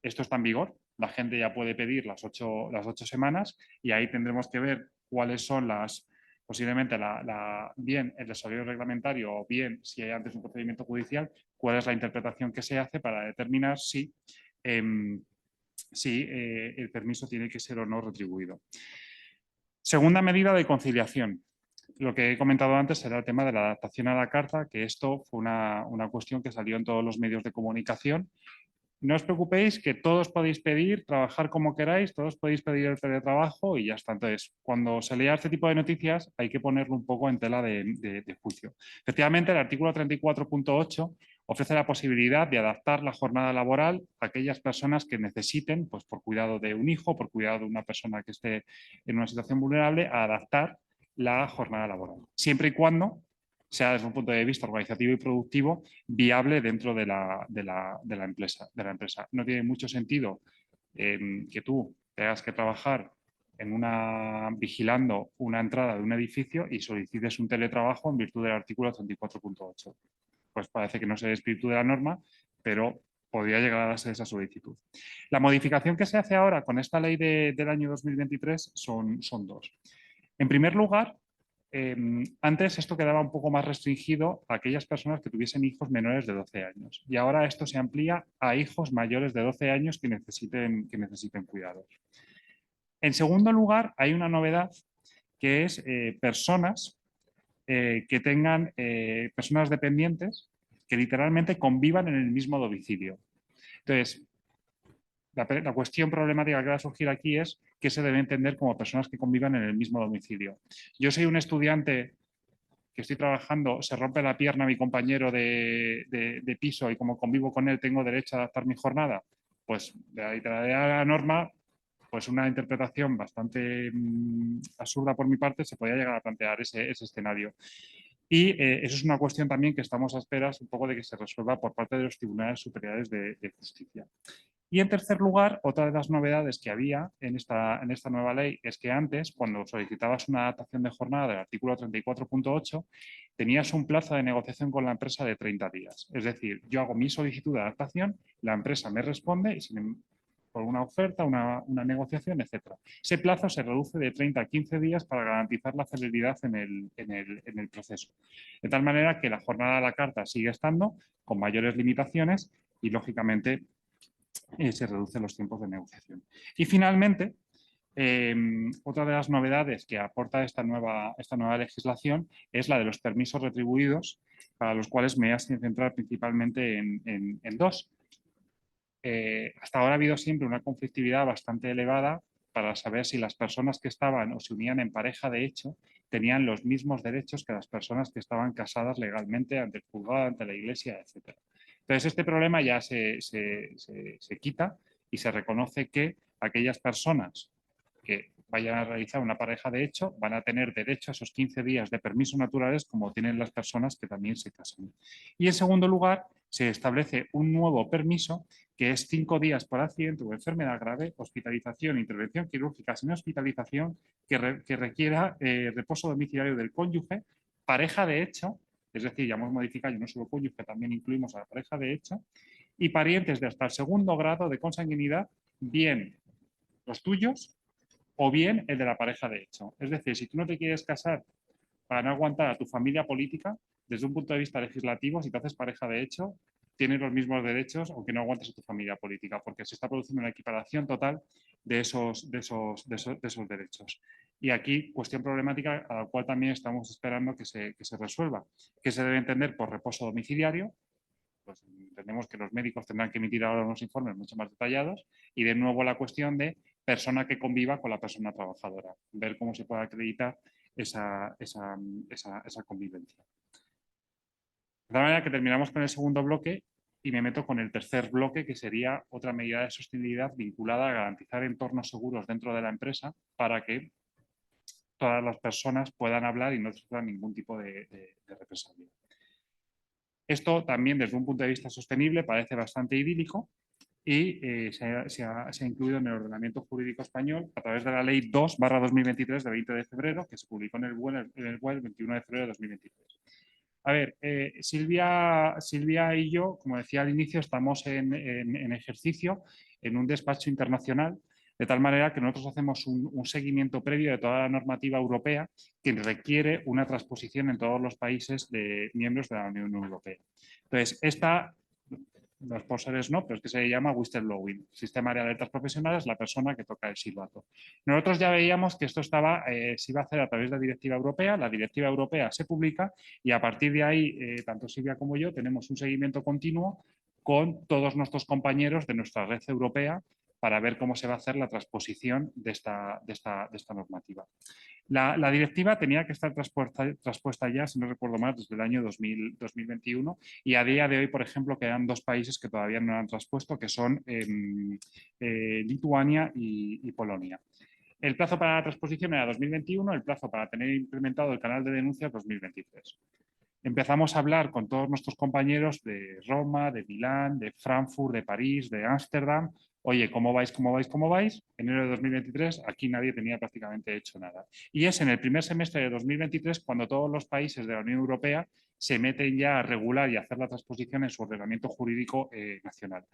S2: esto está en vigor. La gente ya puede pedir las 8 semanas y ahí tendremos que ver cuáles son posiblemente bien el desarrollo reglamentario o bien, si hay antes un procedimiento judicial, cuál es la interpretación que se hace para determinar si el permiso tiene que ser o no retribuido. Segunda medida de conciliación. Lo que he comentado antes era el tema de la adaptación a la carta, que esto fue una cuestión que salió en todos los medios de comunicación. No os preocupéis, que todos podéis pedir, trabajar como queráis, todos podéis pedir el teletrabajo y ya está. Entonces, cuando se lea este tipo de noticias hay que ponerlo un poco en tela de juicio. Efectivamente, el artículo 34.8 ofrece la posibilidad de adaptar la jornada laboral a aquellas personas que necesiten, pues por cuidado de un hijo, por cuidado de una persona que esté en una situación vulnerable, a adaptar la jornada laboral. Siempre y cuando sea desde un punto de vista organizativo y productivo viable dentro de la empresa. No tiene mucho sentido que tú tengas que trabajar vigilando una entrada de un edificio y solicites un teletrabajo en virtud del artículo 34.8. Pues parece que no es el espíritu de la norma, pero podría llegar a ser esa solicitud. La modificación que se hace ahora con esta ley del año 2023 son dos. En primer lugar, antes esto quedaba un poco más restringido a aquellas personas que tuviesen hijos menores de 12 años y ahora esto se amplía a hijos mayores de 12 años que necesiten cuidados. En segundo lugar, hay una novedad que es personas que tengan personas dependientes que literalmente convivan en el mismo domicilio. Entonces, la cuestión problemática que va a surgir aquí es qué se debe entender como personas que convivan en el mismo domicilio. Yo soy un estudiante que estoy trabajando, se rompe la pierna mi compañero de piso y como convivo con él tengo derecho a adaptar mi jornada. Pues de la literalidad de la norma, pues una interpretación bastante absurda por mi parte se podría llegar a plantear ese escenario. Y eso es una cuestión también que estamos a esperas un poco de que se resuelva por parte de los tribunales superiores de justicia. Y en tercer lugar, otra de las novedades que había en esta nueva ley es que antes, cuando solicitabas una adaptación de jornada del artículo 34.8, tenías un plazo de negociación con la empresa de 30 días. Es decir, yo hago mi solicitud de adaptación, la empresa me responde y por una oferta, una negociación, etc. Ese plazo se reduce de 30 a 15 días para garantizar la celeridad en el proceso. De tal manera que la jornada a la carta sigue estando con mayores limitaciones y, lógicamente, se reducen los tiempos de negociación. Y finalmente, otra de las novedades que aporta esta nueva legislación es la de los permisos retribuidos, para los cuales me voy a centrar principalmente en dos. Hasta ahora ha habido siempre una conflictividad bastante elevada para saber si las personas que estaban o se unían en pareja de hecho tenían los mismos derechos que las personas que estaban casadas legalmente ante el juzgado, ante la iglesia, etc. Entonces, este problema ya se quita y se reconoce que aquellas personas que vayan a realizar una pareja de hecho van a tener derecho a esos 15 días de permisos naturales como tienen las personas que también se casan. Y en segundo lugar, se establece un nuevo permiso que es 5 días por accidente o enfermedad grave, hospitalización, intervención quirúrgica sin hospitalización que requiera reposo domiciliario del cónyuge, pareja de hecho, es decir, ya hemos modificado y no solo cónyuge, también incluimos a la pareja de hecho, y parientes de hasta el segundo grado de consanguinidad, bien los tuyos o bien el de la pareja de hecho. Es decir, si tú no te quieres casar para no aguantar a tu familia política, desde un punto de vista legislativo, si te haces pareja de hecho, tienes los mismos derechos aunque no aguantes a tu familia política, porque se está produciendo una equiparación total de esos derechos. Y aquí, cuestión problemática a la cual también estamos esperando que se resuelva. ¿Qué se debe entender por reposo domiciliario? Pues entendemos que los médicos tendrán que emitir ahora unos informes mucho más detallados y de nuevo la cuestión de persona que conviva con la persona trabajadora, ver cómo se puede acreditar esa convivencia. De tal manera que terminamos con el segundo bloque y me meto con el tercer bloque, que sería otra medida de sostenibilidad vinculada a garantizar entornos seguros dentro de la empresa para que todas las personas puedan hablar y no sufran ningún tipo de represalia. Esto también desde un punto de vista sostenible parece bastante idílico y se ha incluido en el ordenamiento jurídico español a través de la Ley 2/2023 de 20 de febrero, que se publicó en el web el 21 de febrero de 2023. A ver, Silvia y yo, como decía al inicio, estamos en ejercicio en un despacho internacional, de tal manera que nosotros hacemos un seguimiento previo de toda la normativa europea que requiere una transposición en todos los países miembros de la Unión Europea. Entonces, los póseres no, pero es que se llama whistleblowing, Sistema de Alertas Profesionales, la persona que toca el silbato. Nosotros ya veíamos que esto se iba a hacer a través de la directiva europea, la directiva europea se publica y a partir de ahí, tanto Silvia como yo, tenemos un seguimiento continuo con todos nuestros compañeros de nuestra red europea para ver cómo se va a hacer la transposición de esta normativa. La directiva tenía que estar traspuesta ya, si no recuerdo mal, desde el año 2021 y a día de hoy, por ejemplo, quedan dos países que todavía no han traspuesto, que son Lituania y Polonia. El plazo para la transposición era 2021, el plazo para tener implementado el canal de denuncias 2023. Empezamos a hablar con todos nuestros compañeros de Roma, de Milán, de Frankfurt, de París, de Ámsterdam. Oye, ¿cómo vais? Enero de 2023, aquí nadie tenía prácticamente hecho nada. Y es en el primer semestre de 2023 cuando todos los países de la Unión Europea se meten ya a regular y a hacer la transposición en su ordenamiento jurídico nacional.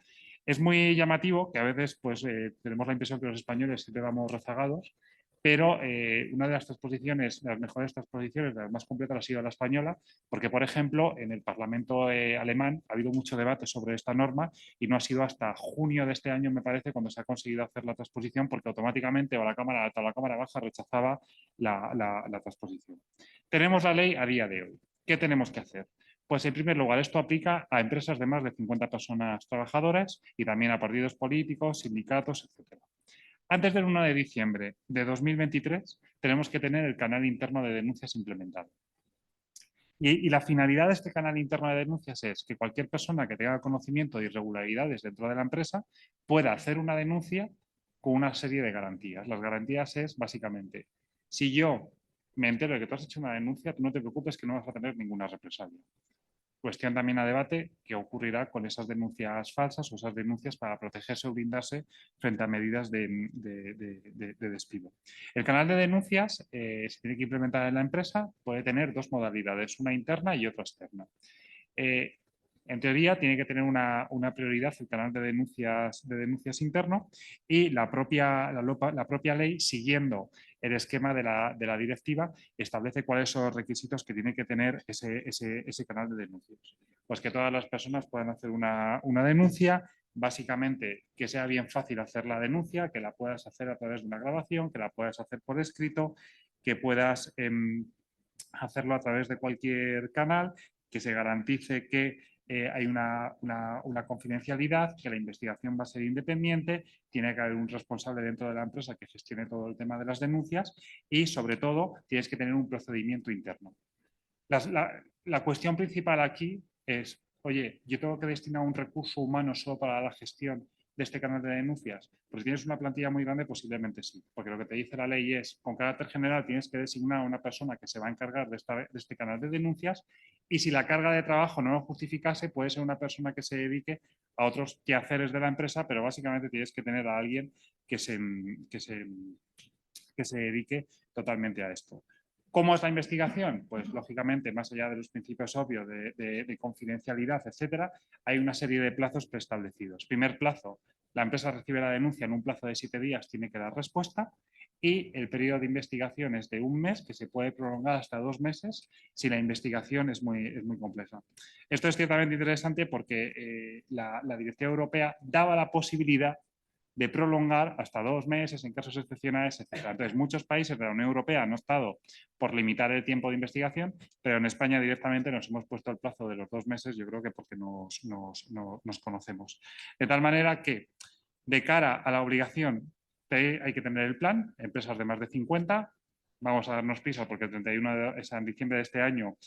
S2: Es muy llamativo que a veces pues, tenemos la impresión que los españoles siempre vamos rezagados, pero una de las transposiciones, de las mejores transposiciones, de las más completas, ha sido la española, porque, por ejemplo, en el Parlamento alemán ha habido mucho debate sobre esta norma y no ha sido hasta junio de este año, me parece, cuando se ha conseguido hacer la transposición, porque automáticamente o la Cámara Alta o la Cámara Baja rechazaba la transposición. Tenemos la ley a día de hoy. ¿Qué tenemos que hacer? Pues en primer lugar, esto aplica a empresas de más de 50 personas trabajadoras y también a partidos políticos, sindicatos, etc. Antes del 1 de diciembre de 2023 tenemos que tener el canal interno de denuncias implementado. Y la finalidad de este canal interno de denuncias es que cualquier persona que tenga conocimiento de irregularidades dentro de la empresa pueda hacer una denuncia con una serie de garantías. Las garantías es, básicamente, si yo me entero de que tú has hecho una denuncia, tú no te preocupes que no vas a tener ninguna represalia. Cuestión también a debate qué ocurrirá con esas denuncias falsas o esas denuncias para protegerse o blindarse frente a medidas de despido. El canal de denuncias se tiene que implementar en la empresa, puede tener dos modalidades, una interna y otra externa. En teoría tiene que tener una prioridad el canal de denuncias interno y la propia ley, siguiendo el esquema de la directiva, establece cuáles son los requisitos que tiene que tener ese canal de denuncias. Pues que todas las personas puedan hacer una denuncia, básicamente que sea bien fácil hacer la denuncia, que la puedas hacer a través de una grabación, que la puedas hacer por escrito, que puedas hacerlo a través de cualquier canal, que se garantice que hay una confidencialidad, que la investigación va a ser independiente, tiene que haber un responsable dentro de la empresa que gestione todo el tema de las denuncias y, sobre todo, tienes que tener un procedimiento interno. La cuestión principal aquí es, oye, ¿yo tengo que destinar un recurso humano solo para la gestión de este canal de denuncias? Pues si tienes una plantilla muy grande, posiblemente sí, porque lo que te dice la ley es, con carácter general, tienes que designar a una persona que se va a encargar de este canal de denuncias y si la carga de trabajo no lo justificase, puede ser una persona que se dedique a otros quehaceres de la empresa, pero básicamente tienes que tener a alguien que se dedique totalmente a esto. ¿Cómo es la investigación? Pues lógicamente, más allá de los principios obvios de confidencialidad, etcétera, hay una serie de plazos preestablecidos. Primer plazo, la empresa recibe la denuncia en un plazo de 7 días, tiene que dar respuesta y el periodo de investigación es de 1 mes, que se puede prolongar hasta 2 meses si la investigación es muy compleja. Esto es ciertamente interesante porque la Directiva Europea daba la posibilidad de prolongar hasta 2 meses en casos excepcionales, etc. Entonces, muchos países de la Unión Europea han optado por limitar el tiempo de investigación, pero en España directamente nos hemos puesto el plazo de los 2 meses, yo creo que porque nos conocemos. De tal manera que, de cara a la obligación, hay que tener el plan, empresas de más de 50, vamos a darnos prisa porque el 31 en diciembre de este año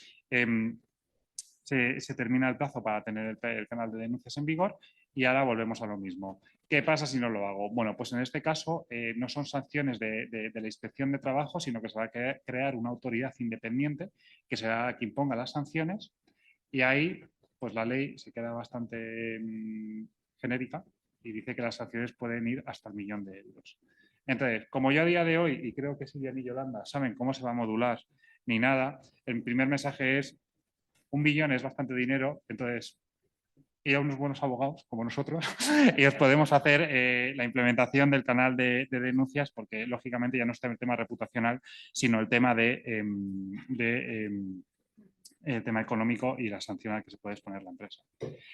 S2: se termina el plazo para tener el canal de denuncias en vigor y ahora volvemos a lo mismo. ¿Qué pasa si no lo hago? Bueno, pues en este caso no son sanciones de la inspección de trabajo, sino que se va a crear una autoridad independiente que será la que imponga las sanciones y ahí pues la ley se queda bastante genérica y dice que las sanciones pueden ir hasta el 1.000.000 de euros. Entonces, como yo a día de hoy, y creo que Silvia y Yolanda saben cómo se va a modular ni nada, el primer mensaje es 1 billón es bastante dinero, entonces ir a unos buenos abogados como nosotros y os podemos hacer la implementación del canal de denuncias porque lógicamente ya no está el tema reputacional, sino el tema el tema económico y la sanción a la que se puede exponer la empresa.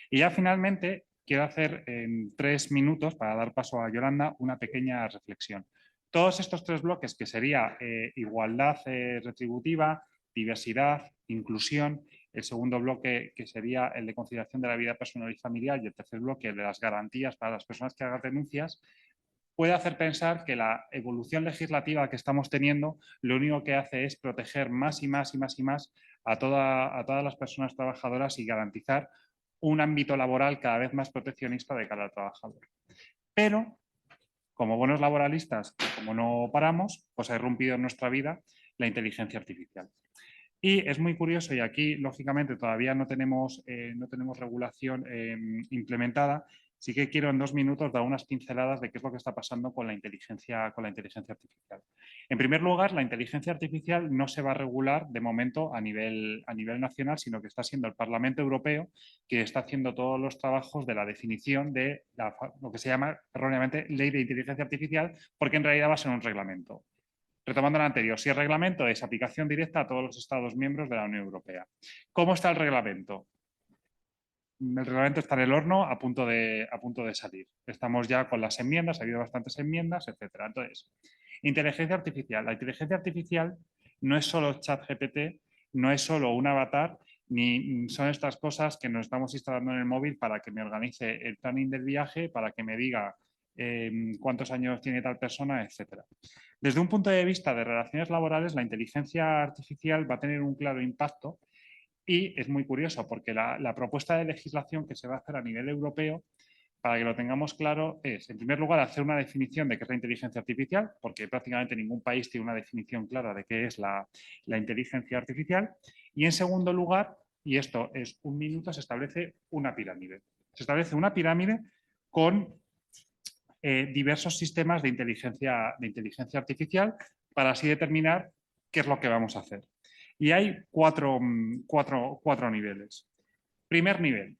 S2: Y ya finalmente quiero hacer en 3 minutos, para dar paso a Yolanda, una pequeña reflexión. Todos estos 3 bloques, que sería igualdad retributiva, diversidad, inclusión, el segundo bloque que sería el de conciliación de la vida personal y familiar y el tercer bloque el de las garantías para las personas que hagan denuncias, puede hacer pensar que la evolución legislativa que estamos teniendo lo único que hace es proteger más y más y más y más a todas las personas trabajadoras y garantizar un ámbito laboral cada vez más proteccionista de cara al trabajador. Pero, como buenos laboralistas, como no paramos, pues ha irrumpido en nuestra vida la inteligencia artificial. Y es muy curioso, y aquí, lógicamente, todavía no tenemos regulación implementada. Sí que quiero en 2 minutos dar unas pinceladas de qué es lo que está pasando con la inteligencia artificial. En primer lugar, la inteligencia artificial no se va a regular de momento a nivel nacional, sino que está siendo el Parlamento Europeo que está haciendo todos los trabajos de la definición de lo que se llama erróneamente Ley de Inteligencia Artificial, porque en realidad va a ser un reglamento. Retomando lo anterior, si el reglamento es aplicación directa a todos los Estados miembros de la Unión Europea. ¿Cómo está el reglamento? El reglamento está en el horno a punto de salir. Estamos ya con las enmiendas, ha habido bastantes enmiendas, etcétera. Entonces, inteligencia artificial. La inteligencia artificial no es solo ChatGPT, no es solo un avatar, ni son estas cosas que nos estamos instalando en el móvil para que me organice el planning del viaje, para que me diga cuántos años tiene tal persona, etcétera. Desde un punto de vista de relaciones laborales, la inteligencia artificial va a tener un claro impacto. Y es muy curioso porque la propuesta de legislación que se va a hacer a nivel europeo, para que lo tengamos claro, es, en primer lugar, hacer una definición de qué es la inteligencia artificial, porque prácticamente ningún país tiene una definición clara de qué es la inteligencia artificial. Y en segundo lugar, y esto es un minuto, se establece una pirámide. Se establece una pirámide con diversos sistemas de inteligencia artificial para así determinar qué es lo que vamos a hacer. Y hay cuatro niveles. Primer nivel,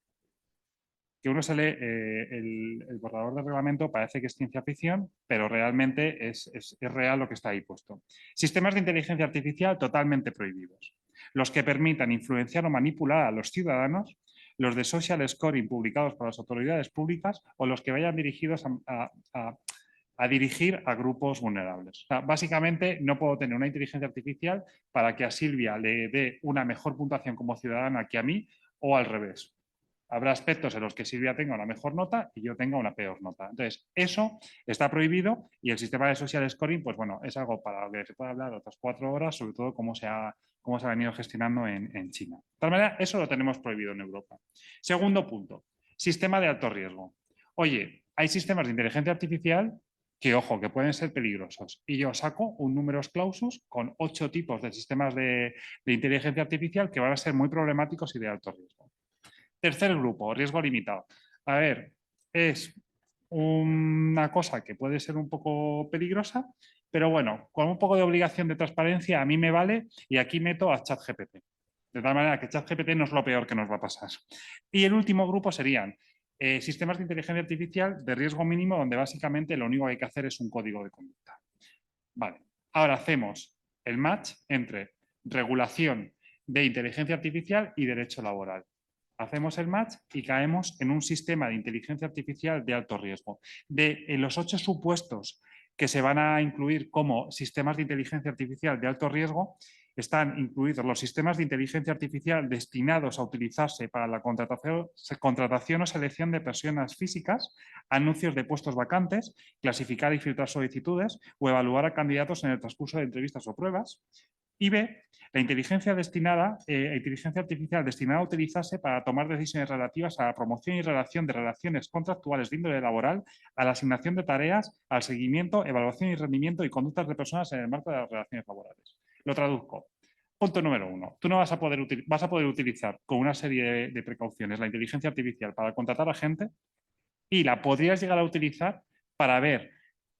S2: que uno se lee el borrador del reglamento, parece que es ciencia ficción, pero realmente es real lo que está ahí puesto. Sistemas de inteligencia artificial totalmente prohibidos. Los que permitan influenciar o manipular a los ciudadanos, los de social scoring publicados por las autoridades públicas o los que vayan dirigidos a dirigir a grupos vulnerables. O sea, básicamente, no puedo tener una inteligencia artificial para que a Silvia le dé una mejor puntuación como ciudadana que a mí o al revés. Habrá aspectos en los que Silvia tenga una mejor nota y yo tenga una peor nota. Entonces, eso está prohibido y el sistema de social scoring, pues bueno, es algo para lo que se puede hablar otras 4 horas, sobre todo cómo se ha venido gestionando en China. De tal manera, eso lo tenemos prohibido en Europa. Segundo punto, sistema de alto riesgo. Oye, hay sistemas de inteligencia artificial que, ojo, que pueden ser peligrosos. Y yo saco un números clausus con 8 tipos de sistemas de inteligencia artificial que van a ser muy problemáticos y de alto riesgo. Tercer grupo, riesgo limitado. A ver, es una cosa que puede ser un poco peligrosa, pero bueno, con un poco de obligación de transparencia a mí me vale y aquí meto a ChatGPT. De tal manera que ChatGPT no es lo peor que nos va a pasar. Y el último grupo serían sistemas de inteligencia artificial de riesgo mínimo, donde básicamente lo único que hay que hacer es un código de conducta. Vale, ahora hacemos el match entre regulación de inteligencia artificial y derecho laboral. Hacemos el match y caemos en un sistema de inteligencia artificial de alto riesgo. En los 8 supuestos que se van a incluir como sistemas de inteligencia artificial de alto riesgo, están incluidos los sistemas de inteligencia artificial destinados a utilizarse para la contratación o selección de personas físicas, anuncios de puestos vacantes, clasificar y filtrar solicitudes o evaluar a candidatos en el transcurso de entrevistas o pruebas. Y B, la inteligencia artificial destinada a utilizarse para tomar decisiones relativas a la promoción y relación de relaciones contractuales de índole laboral, a la asignación de tareas, al seguimiento, evaluación y rendimiento y conductas de personas en el marco de las relaciones laborales. Lo traduzco. Punto número 1. Tú no vas a poder utilizar con una serie de precauciones la inteligencia artificial para contratar a gente y la podrías llegar a utilizar para ver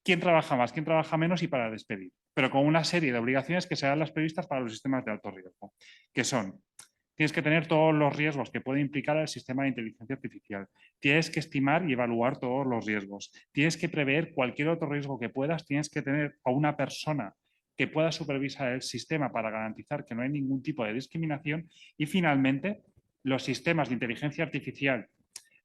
S2: quién trabaja más, quién trabaja menos y para despedir, pero con una serie de obligaciones que serán las previstas para los sistemas de alto riesgo, que son: tienes que tener todos los riesgos que puede implicar el sistema de inteligencia artificial, tienes que estimar y evaluar todos los riesgos, tienes que prever cualquier otro riesgo que puedas, tienes que tener a una persona que pueda supervisar el sistema para garantizar que no hay ningún tipo de discriminación y, finalmente, los sistemas de inteligencia artificial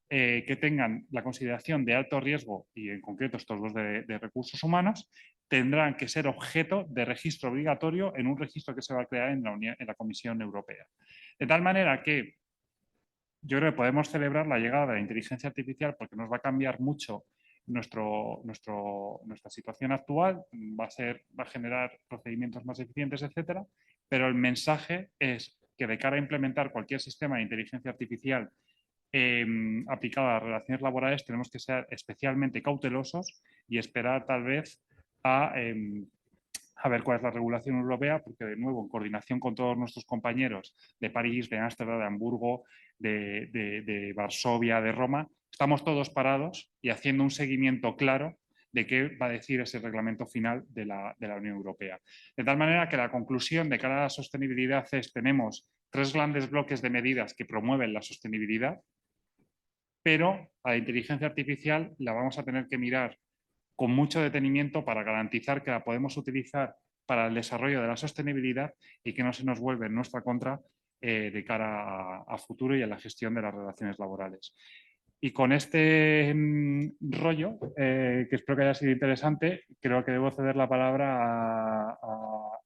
S2: que tengan la consideración de alto riesgo, y en concreto estos dos de recursos humanos, tendrán que ser objeto de registro obligatorio en un registro que se va a crear en la Comisión Europea. De tal manera que yo creo que podemos celebrar la llegada de la inteligencia artificial porque nos va a cambiar mucho nuestra situación actual, va a generar procedimientos más eficientes, etcétera, pero el mensaje es que de cara a implementar cualquier sistema de inteligencia artificial aplicado a las relaciones laborales, tenemos que ser especialmente cautelosos y esperar tal vez a ver cuál es la regulación europea, porque de nuevo, en coordinación con todos nuestros compañeros de París, de Ámsterdam, de Hamburgo, de Varsovia, de Roma, estamos todos parados y haciendo un seguimiento claro de qué va a decir ese reglamento final de la Unión Europea. De tal manera que la conclusión de cara a la sostenibilidad es: tenemos 3 grandes bloques de medidas que promueven la sostenibilidad, pero a la inteligencia artificial la vamos a tener que mirar con mucho detenimiento para garantizar que la podemos utilizar para el desarrollo de la sostenibilidad y que no se nos vuelve en nuestra contra de cara a futuro y a la gestión de las relaciones laborales. Y con este rollo, que espero que haya sido interesante, creo que debo ceder la palabra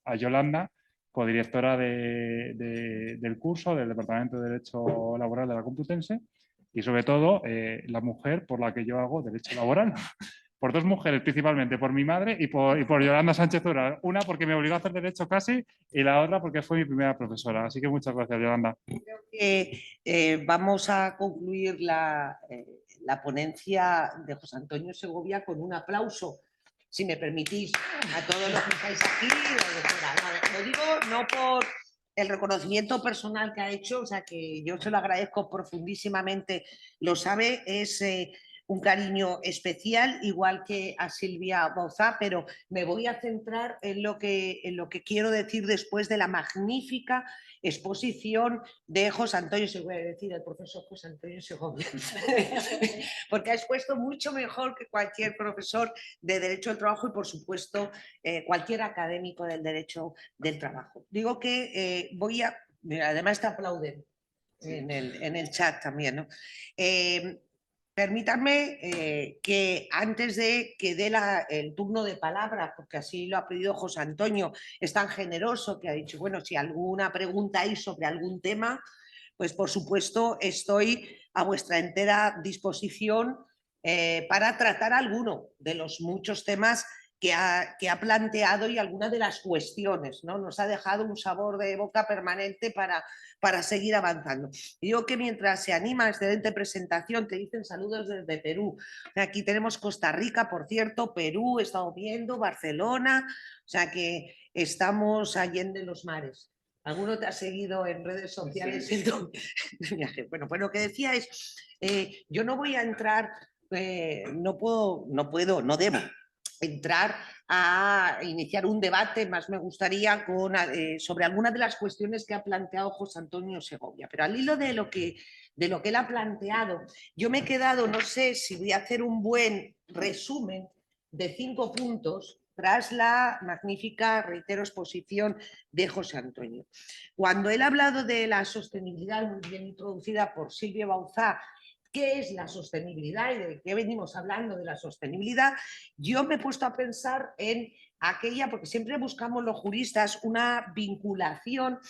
S2: a Yolanda, codirectora del curso del Departamento de Derecho Laboral de la Complutense y sobre todo la mujer por la que yo hago Derecho Laboral. Por dos mujeres principalmente, por mi madre y por Yolanda Sánchez Ural. Una porque me obligó a hacer Derecho casi y la otra porque fue mi primera profesora. Así que muchas gracias, Yolanda.
S3: Creo que vamos a concluir la ponencia de José Antonio Segovia con un aplauso, si me permitís, a todos los que estáis aquí. Lo digo no por el reconocimiento personal que ha hecho, o sea que yo se lo agradezco profundísimamente, lo sabe, es un cariño especial, igual que a Silvia Bauzá, pero me voy a centrar en lo que quiero decir después de la magnífica exposición de José Antonio Segovia, decir el profesor José Antonio Segovia, porque ha expuesto mucho mejor que cualquier profesor de Derecho del Trabajo y, por supuesto, cualquier académico del Derecho del Trabajo. Digo que voy a... Mira, además te aplauden en el chat también, ¿no? Permítanme que antes de que dé el turno de palabra, porque así lo ha pedido José Antonio, es tan generoso que ha dicho, bueno, si alguna pregunta hay sobre algún tema, pues por supuesto estoy a vuestra entera disposición para tratar alguno de los muchos temas que ha planteado y algunas de las cuestiones, ¿no? Nos ha dejado un sabor de boca permanente para seguir avanzando. Digo que mientras se anima excelente presentación, te dicen saludos desde Perú. Aquí tenemos Costa Rica, por cierto, Perú, he estado viendo, Barcelona, o sea que estamos allende los mares. ¿Alguno te ha seguido en redes sociales? Sí. Bueno, pues lo que decía es, yo no voy a entrar, no debo entrar a iniciar un debate, más me gustaría sobre algunas de las cuestiones que ha planteado José Antonio Segovia, pero al hilo de lo que él ha planteado, yo me he quedado, no sé si voy a hacer un buen resumen de 5 puntos tras la magnífica, reitero, exposición de José Antonio. Cuando él ha hablado de la sostenibilidad, muy bien introducida por Silvia Bauzá, ¿qué es la sostenibilidad y de qué venimos hablando de la sostenibilidad? Yo me he puesto a pensar en aquella, porque siempre buscamos los juristas una vinculación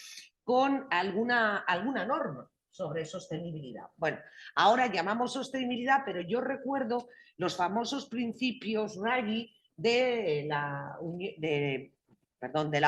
S3: con alguna norma sobre sostenibilidad. Bueno, ahora llamamos sostenibilidad, pero yo recuerdo los famosos principios Ruggie de la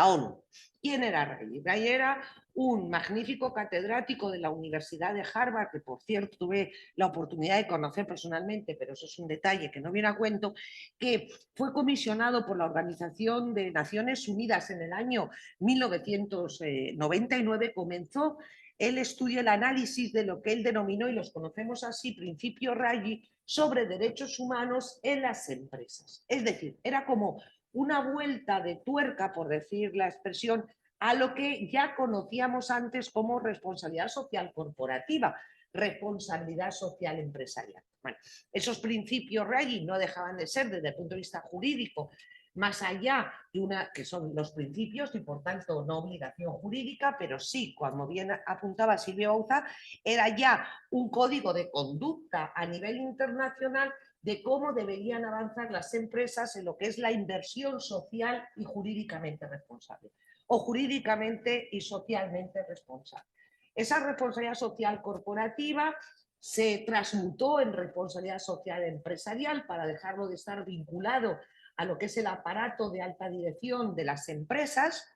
S3: ONU. ¿Quién era Ruggie? Ruggie era un magnífico catedrático de la Universidad de Harvard, que por cierto tuve la oportunidad de conocer personalmente, pero eso es un detalle que no viene a cuento, que fue comisionado por la Organización de Naciones Unidas en el año 1999, comenzó el estudio, el análisis de lo que él denominó, y los conocemos así, principio Ruggie, sobre derechos humanos en las empresas. Es decir, era como una vuelta de tuerca, por decir la expresión, a lo que ya conocíamos antes como responsabilidad social corporativa, responsabilidad social empresarial. Bueno, esos principios Ruggie no dejaban de ser, desde el punto de vista jurídico, más allá de que son los principios y por tanto no obligación jurídica, pero sí, como bien apuntaba Silvia Bauzá, era ya un código de conducta a nivel internacional de cómo deberían avanzar las empresas en lo que es la inversión social y jurídicamente responsable, o jurídicamente y socialmente responsable. Esa responsabilidad social corporativa se transmutó en responsabilidad social empresarial para dejarlo de estar vinculado a lo que es el aparato de alta dirección de las empresas,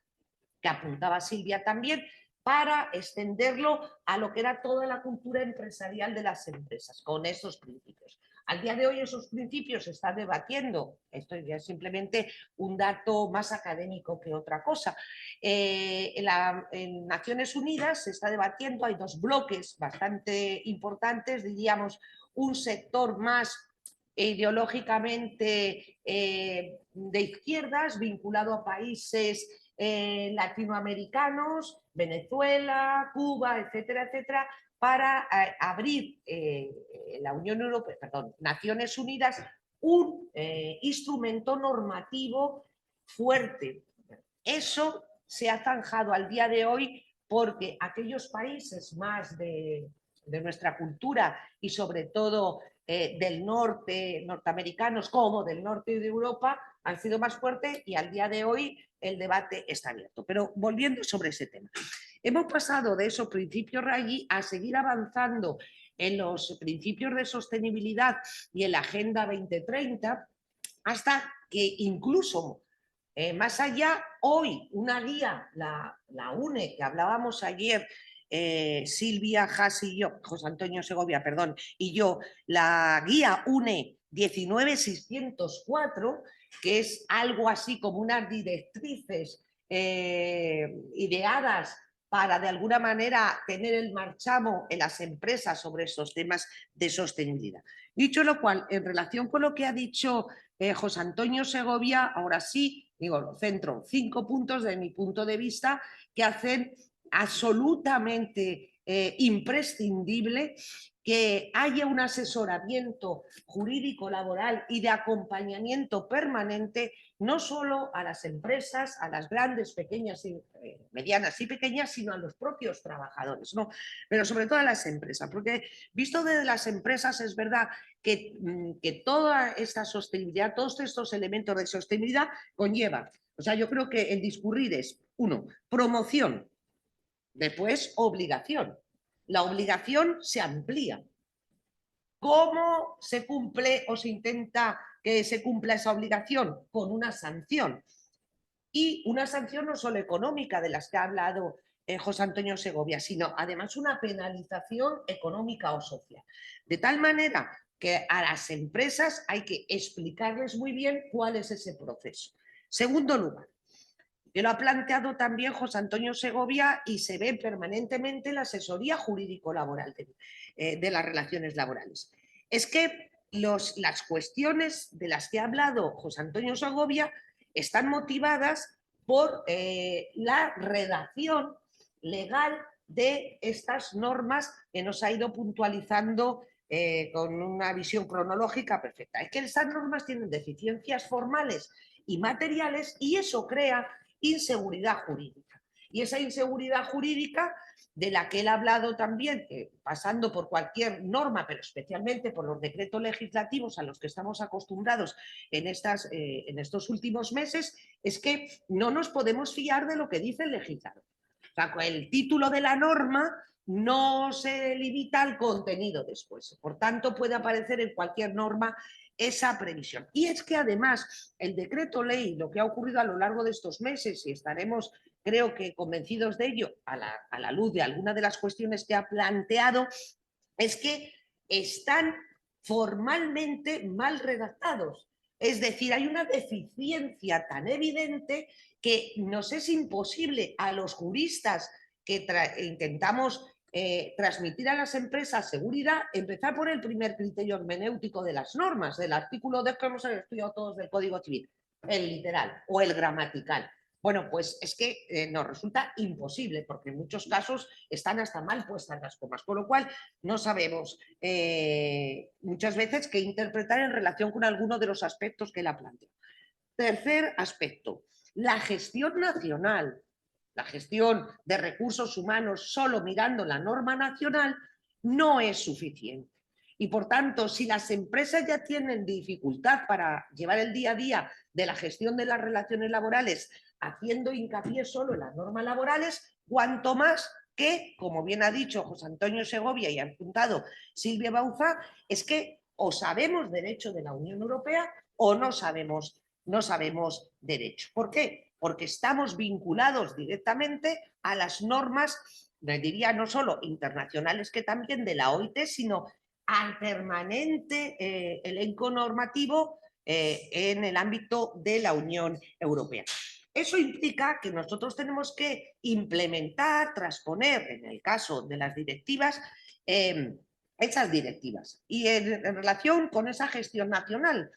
S3: que apuntaba Silvia también, para extenderlo a lo que era toda la cultura empresarial de las empresas, con esos principios. Al día de hoy esos principios se están debatiendo, esto ya es simplemente un dato más académico que otra cosa. En Naciones Unidas se está debatiendo, hay 2 bloques bastante importantes, diríamos un sector más ideológicamente de izquierdas, vinculado a países latinoamericanos, Venezuela, Cuba, etcétera, etcétera, para abrir la Unión Europea, perdón, Naciones Unidas, un instrumento normativo fuerte, Eso se ha zanjado al día de hoy porque aquellos países más de nuestra cultura y sobre todo del norte, norteamericanos como del norte de Europa, han sido más fuertes y al día de hoy el debate está abierto. Pero volviendo sobre ese tema, hemos pasado de esos principios RAII a seguir avanzando en los principios de sostenibilidad y en la Agenda 2030 hasta que incluso más allá, hoy una guía, la UNE, que hablábamos ayer, Silvia Haas y yo, José Antonio Segovia, perdón, y yo, la guía UNE 19604, que es algo así como unas directrices ideadas para de alguna manera tener el marchamo en las empresas sobre esos temas de sostenibilidad. Dicho lo cual, en relación con lo que ha dicho José Antonio Segovia, ahora sí, digo, lo centro, 5 puntos de mi punto de vista que hacen absolutamente imprescindible que haya un asesoramiento jurídico laboral y de acompañamiento permanente no solo a las empresas, a las grandes, pequeñas, medianas y pequeñas, sino a los propios trabajadores, ¿no? Pero sobre todo a las empresas, porque visto desde las empresas es verdad que toda esta sostenibilidad, todos estos elementos de sostenibilidad conllevan. O sea, yo creo que el discurrir es, 1, promoción, después obligación. La obligación se amplía. ¿Cómo se cumple o se intenta que se cumpla esa obligación? Con una sanción. Y una sanción no solo económica, de las que ha hablado José Antonio Segovia, sino además una penalización económica o social. De tal manera que a las empresas hay que explicarles muy bien cuál es ese proceso. Segundo lugar, que lo ha planteado también José Antonio Segovia y se ve permanentemente en la asesoría jurídico-laboral de las relaciones laborales. Es que las cuestiones de las que ha hablado José Antonio Segovia están motivadas por la redacción legal de estas normas que nos ha ido puntualizando con una visión cronológica perfecta. Es que estas normas tienen deficiencias formales y materiales y eso crea inseguridad jurídica. Y esa inseguridad jurídica de la que él ha hablado también, pasando por cualquier norma, pero especialmente por los decretos legislativos a los que estamos acostumbrados en estos últimos meses, es que no nos podemos fiar de lo que dice el legislador. O sea, el título de la norma no se limita al contenido después. Por tanto, puede aparecer en cualquier norma esa previsión. Y es que además el decreto ley, lo que ha ocurrido a lo largo de estos meses, y estaremos, creo que, convencidos de ello a la luz de algunas de las cuestiones que ha planteado, es que están formalmente mal redactados. Es decir, hay una deficiencia tan evidente que nos es imposible a los juristas que intentamos transmitir a las empresas seguridad, empezar por el primer criterio hermenéutico de las normas, del artículo 2 que hemos estudiado todos del Código Civil, el literal o el gramatical. Bueno, pues es que nos resulta imposible porque en muchos casos están hasta mal puestas las comas, con lo cual no sabemos muchas veces qué interpretar en relación con alguno de los aspectos que él ha planteado. Tercer aspecto, la gestión nacional. La gestión de recursos humanos solo mirando la norma nacional no es suficiente. Y por tanto, si las empresas ya tienen dificultad para llevar el día a día de la gestión de las relaciones laborales haciendo hincapié solo en las normas laborales, cuanto más que, como bien ha dicho José Antonio Segovia y ha apuntado Silvia Bauzá, es que o sabemos derecho de la Unión Europea o no sabemos derecho. ¿Por qué? Porque estamos vinculados directamente a las normas, diría no solo internacionales que también de la OIT, sino al permanente elenco normativo en el ámbito de la Unión Europea. Eso implica que nosotros tenemos que implementar, transponer, en el caso de las directivas, esas directivas. Y en relación con esa gestión nacional,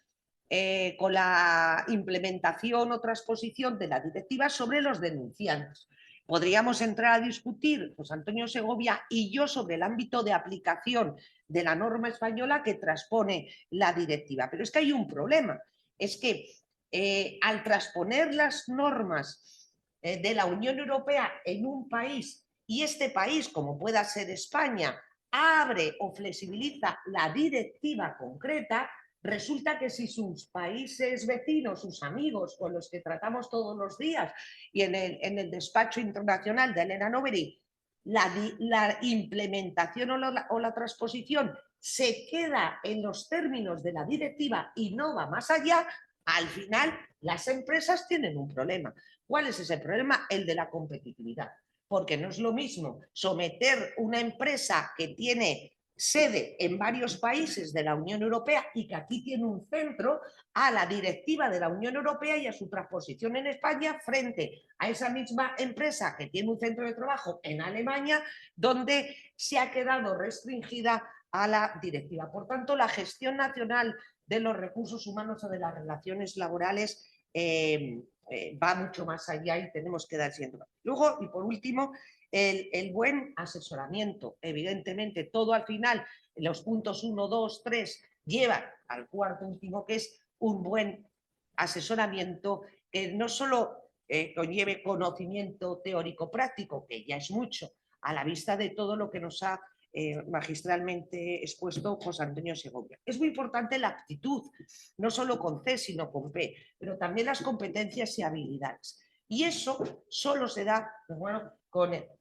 S3: con la implementación o transposición de la directiva sobre los denunciantes. Podríamos entrar a discutir, José Antonio Segovia y yo, sobre el ámbito de aplicación de la norma española que transpone la directiva. Pero es que hay un problema, es que al transponer las normas de la Unión Europea en un país y este país, como pueda ser España, abre o flexibiliza la directiva concreta, resulta que si sus países vecinos, sus amigos con los que tratamos todos los días y en el despacho internacional de Elena Noveri, la implementación o la transposición se queda en los términos de la directiva y no va más allá, al final las empresas tienen un problema. ¿Cuál es ese problema? El de la competitividad. Porque no es lo mismo someter una empresa que tiene sede en varios países de la Unión Europea y que aquí tiene un centro a la directiva de la Unión Europea y a su transposición en España frente a esa misma empresa que tiene un centro de trabajo en Alemania donde se ha quedado restringida a la directiva. Por tanto, la gestión nacional de los recursos humanos o de las relaciones laborales va mucho más allá y tenemos que dar siempre. Luego, y por último, el buen asesoramiento. Evidentemente, todo al final, los puntos 1, 2, 3, llevan al cuarto último, que es un buen asesoramiento que no solo conlleve conocimiento teórico práctico, que ya es mucho, a la vista de todo lo que nos ha magistralmente expuesto José Antonio Segovia. Es muy importante la aptitud, no solo con C, sino con P, pero también las competencias y habilidades. Y eso solo se da, pues bueno,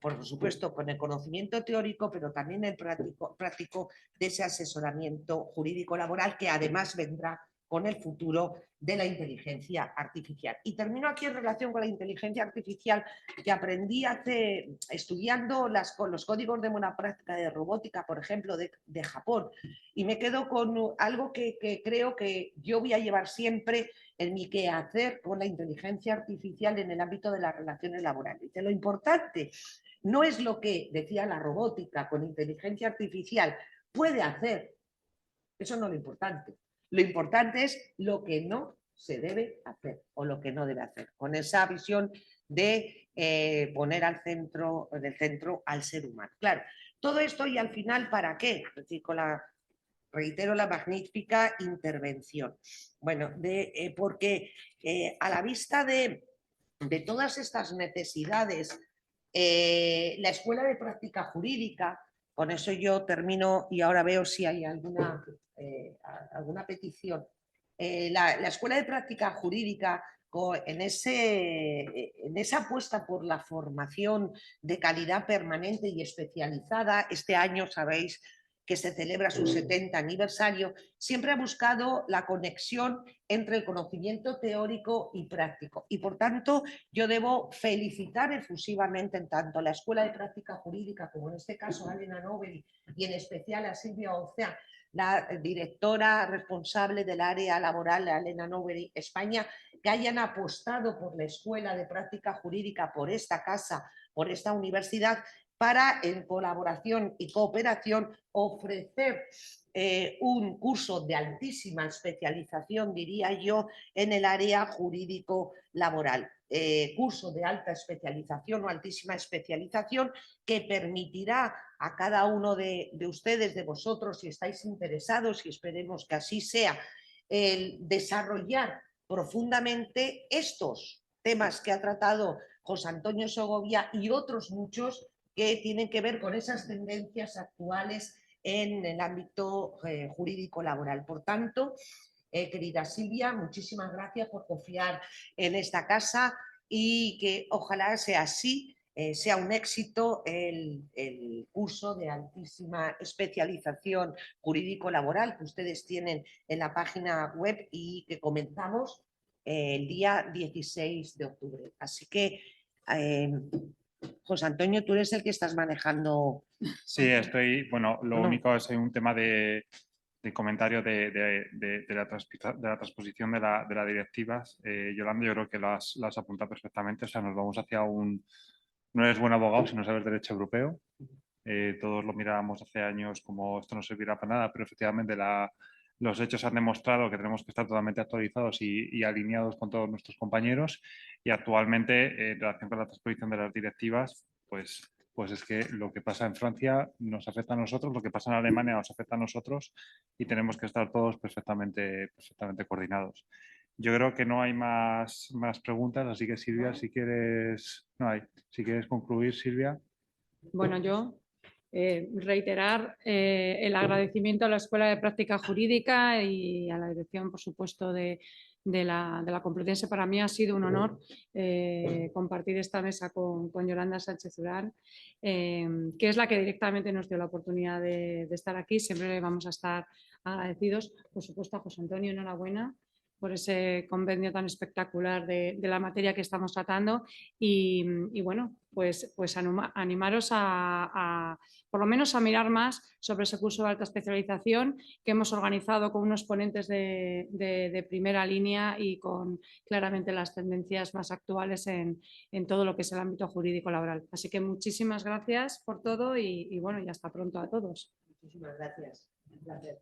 S3: por supuesto, con el conocimiento teórico, pero también el práctico de ese asesoramiento jurídico laboral que además vendrá con el futuro de la inteligencia artificial. Y termino aquí en relación con la inteligencia artificial que aprendí estudiando con los códigos de buena práctica de robótica, por ejemplo, de Japón. Y me quedo con algo que creo que yo voy a llevar siempre en mi quehacer con la inteligencia artificial en el ámbito de las relaciones laborales. De lo importante no es lo que decía la robótica con inteligencia artificial puede hacer, eso no es lo importante. Lo importante es lo que no se debe hacer o lo que no debe hacer, con esa visión de poner del centro al ser humano. Claro, todo esto y al final, ¿para qué? Es decir, reitero la magnífica intervención. Bueno, porque a la vista de todas estas necesidades, la Escuela de Práctica Jurídica, con eso yo termino y ahora veo si hay alguna petición. La Escuela de Práctica Jurídica, en esa apuesta por la formación de calidad permanente y especializada, este año sabéis que se celebra su 70 aniversario, siempre ha buscado la conexión entre el conocimiento teórico y práctico. Y por tanto, yo debo felicitar efusivamente en tanto la Escuela de Práctica Jurídica como en este caso a Elena Noveri y en especial a Silvia Ocean, la directora responsable del área laboral, Elena Noveri España, que hayan apostado por la Escuela de Práctica Jurídica, por esta casa, por esta universidad, para, en colaboración y cooperación, ofrecer un curso de altísima especialización, diría yo, en el área jurídico-laboral. Curso de alta especialización o altísima especialización que permitirá a cada uno de ustedes, de vosotros, si estáis interesados, y esperemos que así sea, el desarrollar profundamente estos temas que ha tratado José Antonio Segovia y otros muchos que tienen que ver con esas tendencias actuales en el ámbito jurídico laboral. Por tanto, querida Silvia, muchísimas gracias por confiar en esta casa y que ojalá sea así, sea un éxito el curso de altísima especialización jurídico-laboral que ustedes tienen en la página web y que comenzamos el día 16 de octubre. Así que José Antonio, tú eres el que estás manejando.
S2: Sí, bueno, lo único es un tema de comentario de la transposición de las directivas. Yolanda, yo creo que lo has apuntado perfectamente, o sea, nos vamos hacia no eres buen abogado si no sabes derecho europeo. Todos lo mirábamos hace años como esto no servirá para nada, pero efectivamente los hechos han demostrado que tenemos que estar totalmente actualizados y alineados con todos nuestros compañeros y actualmente en relación con la transposición de las directivas, pues es que lo que pasa en Francia nos afecta a nosotros, lo que pasa en Alemania nos afecta a nosotros y tenemos que estar todos perfectamente coordinados. Yo creo que no hay más preguntas, así que Silvia, si quieres, no hay. Si quieres concluir, Silvia.
S1: Bueno, yo reiterar el agradecimiento a la Escuela de Práctica Jurídica y a la dirección, por supuesto, de la Complutense. Para mí ha sido un honor compartir esta mesa con Yolanda Sánchez Urán, que es la que directamente nos dio la oportunidad de estar aquí. Siempre le vamos a estar agradecidos. Por supuesto, a José Antonio, enhorabuena por ese convenio tan espectacular de la materia que estamos tratando y bueno, pues animaros a por lo menos a mirar más sobre ese curso de alta especialización que hemos organizado con unos ponentes de primera línea y con claramente las tendencias más actuales en todo lo que es el ámbito jurídico laboral. Así que muchísimas gracias por todo y bueno, y hasta pronto a todos.
S3: Muchísimas gracias. Un placer.